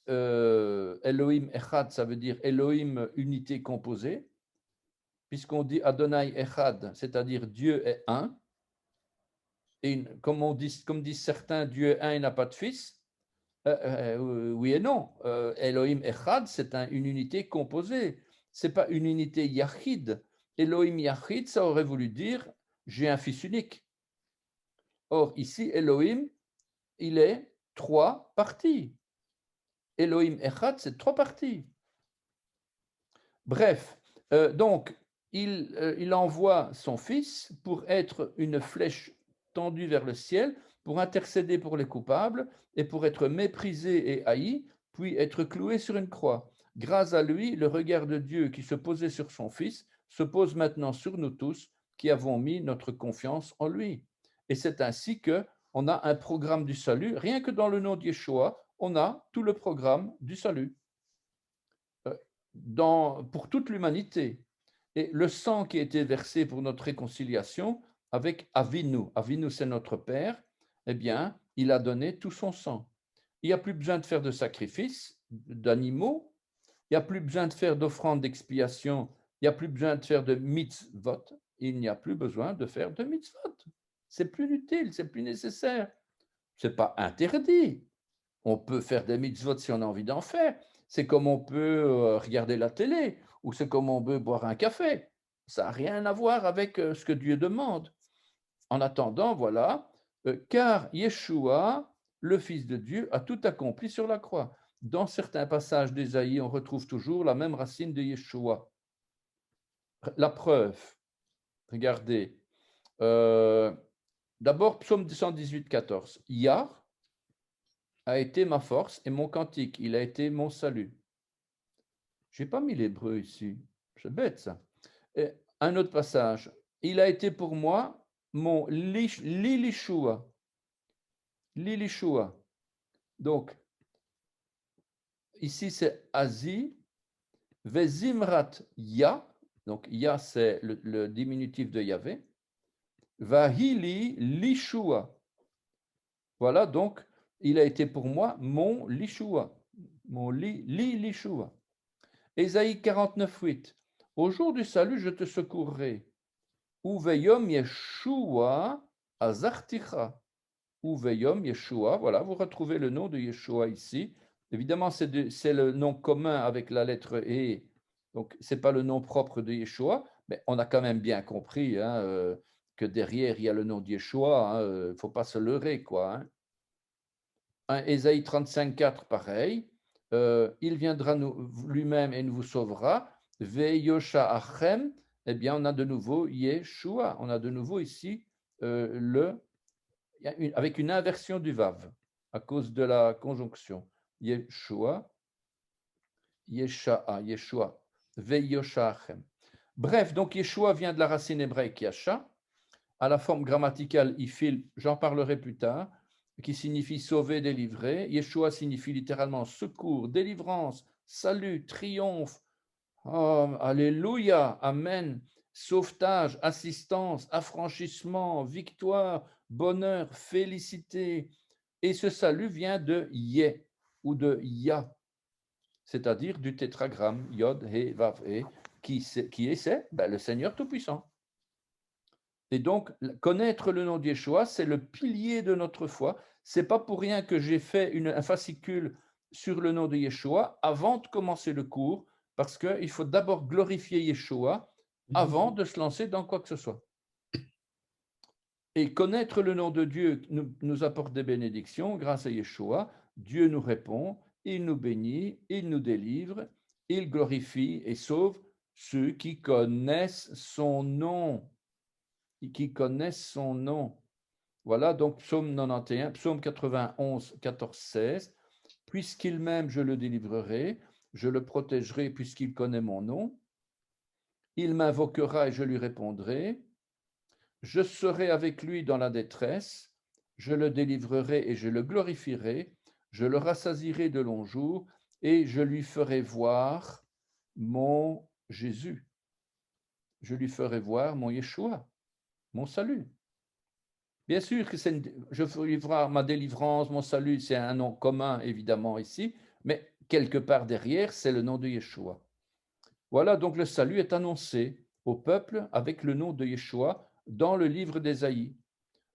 Elohim Echad, ça veut dire Elohim unité composée, puisqu'on dit Adonai Echad, c'est-à-dire Dieu est un. Et comme disent certains, Dieu est un, il n'a pas de fils. Oui et non. Elohim Echad, c'est une unité composée. Ce n'est pas une unité Yachid. Elohim Yachid, ça aurait voulu dire j'ai un fils unique. Or, ici, Elohim, il est 3 parties. Elohim Echad, c'est 3 parties. Bref, donc, il envoie son fils pour être une flèche tendue vers le ciel, pour intercéder pour les coupables et pour être méprisé et haï, puis être cloué sur une croix. Grâce à lui, le regard de Dieu qui se posait sur son fils se pose maintenant sur nous tous qui avons mis notre confiance en lui. Et c'est ainsi que on a un programme du salut. Rien que dans le nom de Yeshua, on a tout le programme du salut pour toute l'humanité. Et le sang qui a été versé pour notre réconciliation avec Avinu, Avinu c'est notre Père, eh bien, il a donné tout son sang. Il n'y a plus besoin de faire de sacrifices d'animaux, il n'y a plus besoin de faire d'offrandes d'expiation, il n'y a plus besoin de faire de mitzvot, il n'y a plus besoin de faire de mitzvot. C'est plus utile, c'est plus nécessaire. Ce n'est pas interdit. On peut faire des mitzvot si on a envie d'en faire. C'est comme on peut regarder la télé, ou c'est comme on peut boire un café. Ça n'a rien à voir avec ce que Dieu demande. En attendant, voilà, car Yeshua, le Fils de Dieu, a tout accompli sur la croix. Dans certains passages d'Ésaïe, on retrouve toujours la même racine de Yeshua. La preuve, regardez, d'abord, psaume 118, 14. Yah a été ma force et mon cantique, il a été mon salut. Je n'ai pas mis l'hébreu ici, c'est bête ça. Et un autre passage, il a été pour moi mon Lilishua. Lilishua. Donc, ici c'est Azi, Vezimrat Ya, donc Ya c'est le diminutif de Yahvé, Vahili Lishua. Voilà, donc, il a été pour moi mon Lishua, mon Lishua. Ésaïe 49, 8. Au jour du salut, je te secourrai. Uveyom Yeshua azarticha. Uveyom Yeshua. Voilà, vous retrouvez le nom de Yeshua ici. Évidemment, c'est le nom commun avec la lettre E. Donc, ce n'est pas le nom propre de Yeshua, mais on a quand même bien compris que derrière, il y a le nom de Yeshua. Il ne faut pas se leurrer, quoi. Ésaïe 35, 4, pareil. Il viendra lui-même et nous vous sauvera. Veyosha'achem, eh bien, on a de nouveau Yeshua. On a de nouveau ici avec une inversion du Vav à cause de la conjonction. Yeshua, Yesha'a, Yeshua, Veyosha'achem. Bref, donc Yeshua vient de la racine hébraïque Yasha, à la forme grammaticale Ifil, j'en parlerai plus tard, qui signifie sauver, délivrer. Yeshua signifie littéralement secours, délivrance, salut, triomphe. Oh, alléluia, amen. Sauvetage, assistance, affranchissement, victoire, bonheur, félicité. Et ce salut vient de Yeh ou de Ya, c'est-à-dire du tétragramme Yod, He, Vav, He, qui est le Seigneur Tout-Puissant. Et donc, connaître le nom de Yeshua, c'est le pilier de notre foi. Ce n'est pas pour rien que j'ai fait un fascicule sur le nom de Yeshua avant de commencer le cours, parce qu'il faut d'abord glorifier Yeshua avant de se lancer dans quoi que ce soit. Et connaître le nom de Dieu nous apporte des bénédictions grâce à Yeshua. Dieu nous répond, il nous bénit, il nous délivre, il glorifie et sauve ceux qui connaissent son nom. Qui connaissent son nom. Voilà, donc psaume 91, psaume 91, 14, 16. Puisqu'il m'aime, je le délivrerai, je le protégerai puisqu'il connaît mon nom. Il m'invoquera et je lui répondrai. Je serai avec lui dans la détresse, je le délivrerai et je le glorifierai, je le rassasierai de longs jours et je lui ferai voir mon Jésus. Je lui ferai voir mon Yeshua, mon salut. Bien sûr que je ferai voir ma délivrance, mon salut, c'est un nom commun évidemment ici, mais quelque part derrière, c'est le nom de Yeshua. Voilà, donc le salut est annoncé au peuple avec le nom de Yeshua dans le livre d'Ésaïe.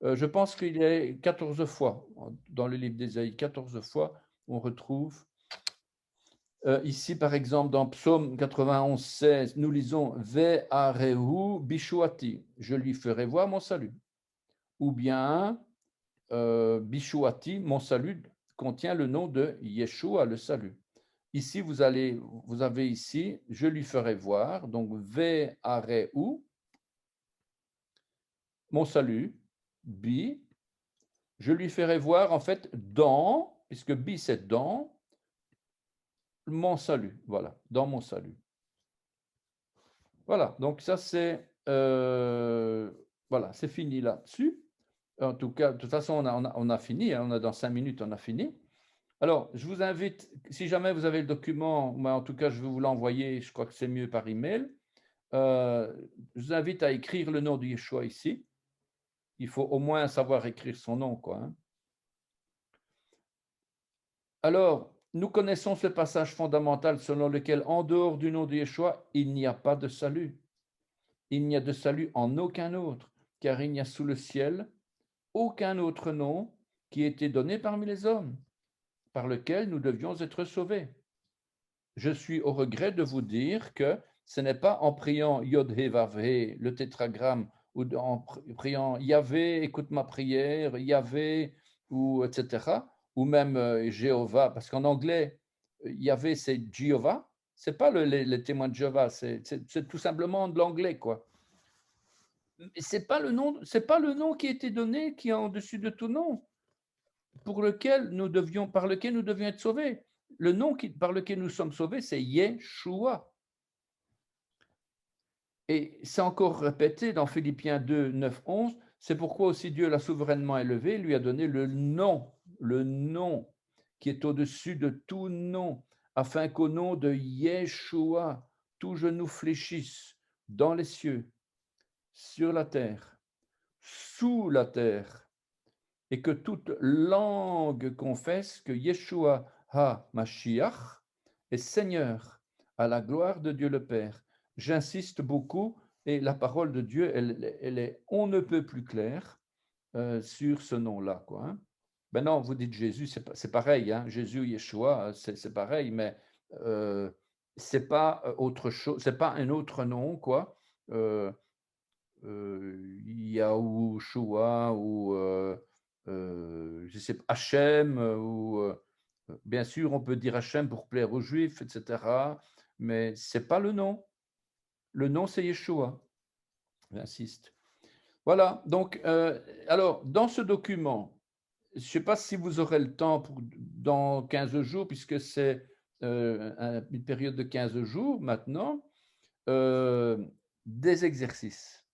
Je pense qu'il est 14 fois, dans le livre d'Ésaïe, 14 fois, on retrouve. Ici, par exemple, dans Psaume 91, 16, nous lisons « Ve'arehu bishuati » « Je lui ferai voir mon salut ». Ou bien bishuati, mon salut, contient le nom de Yeshua, le salut. Ici, vous avez ici « Je lui ferai voir », donc « Ve'arehu » mon salut, bi, je lui ferai voir en fait dans, puisque bi c'est dans, mon salut, voilà, dans mon salut. Voilà, donc ça c'est, voilà, c'est fini là-dessus. En tout cas, de toute façon, on a fini, hein, on a dans 5 minutes, on a fini. Alors, je vous invite, si jamais vous avez le document, mais en tout cas, je vais vous l'envoyer, je crois que c'est mieux par email. Je vous invite à écrire le nom de Yeshua ici. Il faut au moins savoir écrire son nom, quoi. Hein. Alors, nous connaissons ce passage fondamental selon lequel, en dehors du nom de Yeshua, il n'y a pas de salut. Il n'y a de salut en aucun autre, car il n'y a sous le ciel aucun autre nom qui ait été donné parmi les hommes, par lequel nous devions être sauvés. Je suis au regret de vous dire que ce n'est pas en priant Yod He Vav He, le tétragramme, ou en priant Yahvé, écoute ma prière, Yahvé, ou etc., ou même Jéhovah, parce qu'en anglais, Yahvé, c'est Jéhovah, c'est pas les témoins de Jéhovah, c'est tout simplement de l'anglais, quoi. C'est pas le nom qui a été donné, qui est en dessus de tout nom, par lequel nous devions être sauvés. Le nom par lequel nous sommes sauvés, c'est Yeshua. Et c'est encore répété dans Philippiens 2, 9, 11. C'est pourquoi aussi Dieu l'a souverainement élevé, lui a donné le nom qui est au-dessus de tout nom, afin qu'au nom de Yeshua, tout genou fléchisse dans les cieux, sur la terre, sous la terre, et que toute langue confesse que Yeshua ha-Mashiach est Seigneur, à la gloire de Dieu le Père. J'insiste beaucoup, et la parole de Dieu, elle est on ne peut plus claire sur ce nom-là, quoi. Hein. Ben non, vous dites Jésus, c'est pareil, hein, Jésus, Yeshua, c'est pareil, mais c'est pas autre chose, c'est pas un autre nom, quoi. Yahushua ou je sais pas, Hachem, ou bien sûr, on peut dire Hachem pour plaire aux Juifs, etc. Mais c'est pas le nom. Le nom, c'est Yeshua. J'insiste. Voilà, donc, alors, dans ce document, je ne sais pas si vous aurez le temps dans 15 jours, puisque c'est une période de 15 jours maintenant, des exercices.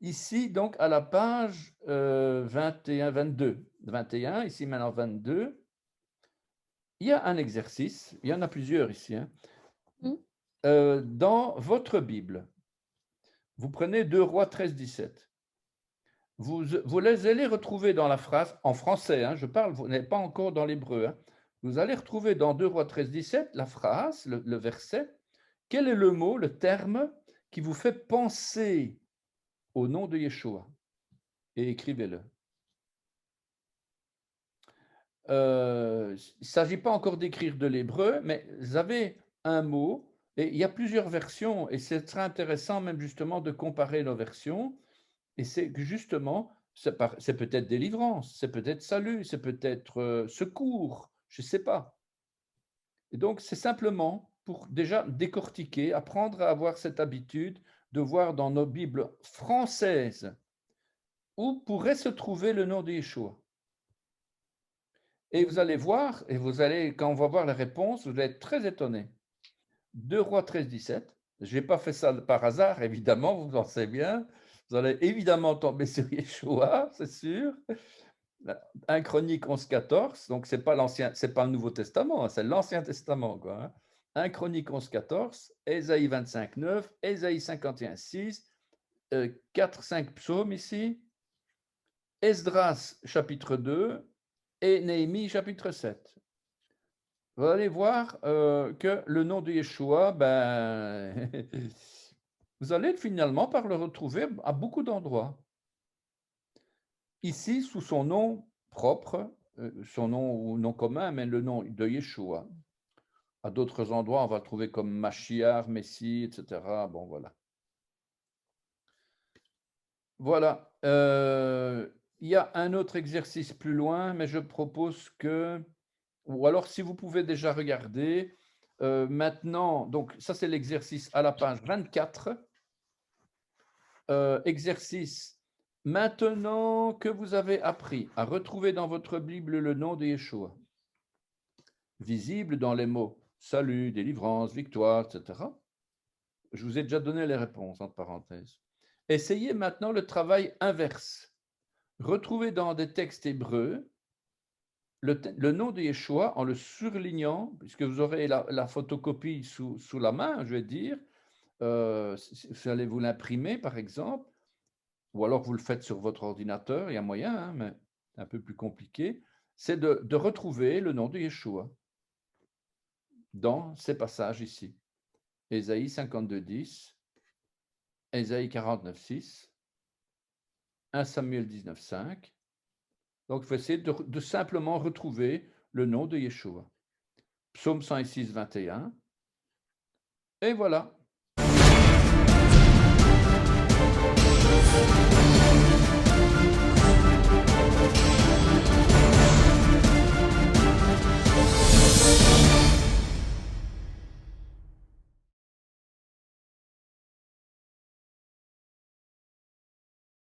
Ici, donc, à la page 21, ici maintenant 22, il y a un exercice, il y en a plusieurs ici, hein. Dans votre Bible, vous prenez 2 Rois 13, 17. Vous les allez retrouver dans la phrase, en français, hein, je parle, vous n'êtes pas encore dans l'hébreu, hein. Vous allez retrouver dans 2 Rois 13, 17, la phrase, le verset. Quel est le mot, le terme qui vous fait penser au nom de Yeshua? Et écrivez-le. Il ne s'agit pas encore d'écrire de l'hébreu, mais vous avez un mot, et il y a plusieurs versions, et c'est très intéressant même justement de comparer nos versions, et c'est que justement, c'est peut-être délivrance, c'est peut-être salut, c'est peut-être secours, je ne sais pas. Et donc, c'est simplement pour déjà décortiquer, apprendre à avoir cette habitude de voir dans nos Bibles françaises où pourrait se trouver le nom de Yeshua. Et vous allez voir, et quand on va voir la réponse, vous allez être très étonné. 2 Rois 13, 17. Je n'ai pas fait ça par hasard, évidemment, vous en savez bien. Vous allez évidemment tomber sur Yeshua, c'est sûr. 1 Chronique 11, 14. Donc, ce n'est pas le Nouveau Testament, hein, c'est l'Ancien Testament, quoi, hein. 1 Chronique 11, 14, Ésaïe 25, 9, Ésaïe 51, 6, 4, 5 psaumes ici, Esdras chapitre 2 et Néhémie chapitre 7. Vous allez voir que le nom de Yeshua, ben, vous allez finalement par le retrouver à beaucoup d'endroits. Ici, sous son nom propre, son nom ou nom commun, mais le nom de Yeshua. À d'autres endroits, on va le trouver comme Mashiach, Messie, etc. Bon, voilà. Voilà. Il y a un autre exercice plus loin, mais je propose que, ou alors si vous pouvez déjà regarder, maintenant, donc ça c'est l'exercice à la page 24, exercice, maintenant que vous avez appris à retrouver dans votre Bible le nom de Yeshua, visible dans les mots salut, délivrance, victoire, etc. Je vous ai déjà donné les réponses, entre parenthèses. Essayez maintenant le travail inverse. Retrouvez dans des textes hébreux le nom de Yeshua en le surlignant, puisque vous aurez la photocopie sous la main, je vais dire. Vous allez vous l'imprimer, par exemple, ou alors vous le faites sur votre ordinateur, il y a moyen, hein, mais c'est un peu plus compliqué. C'est de retrouver le nom de Yeshua dans ces passages ici. Ésaïe 52, 10, Ésaïe 49, 6, 1 Samuel 19, 5. Donc, il faut essayer de simplement retrouver le nom de Yeshua. Psaume 106, 21. Et voilà.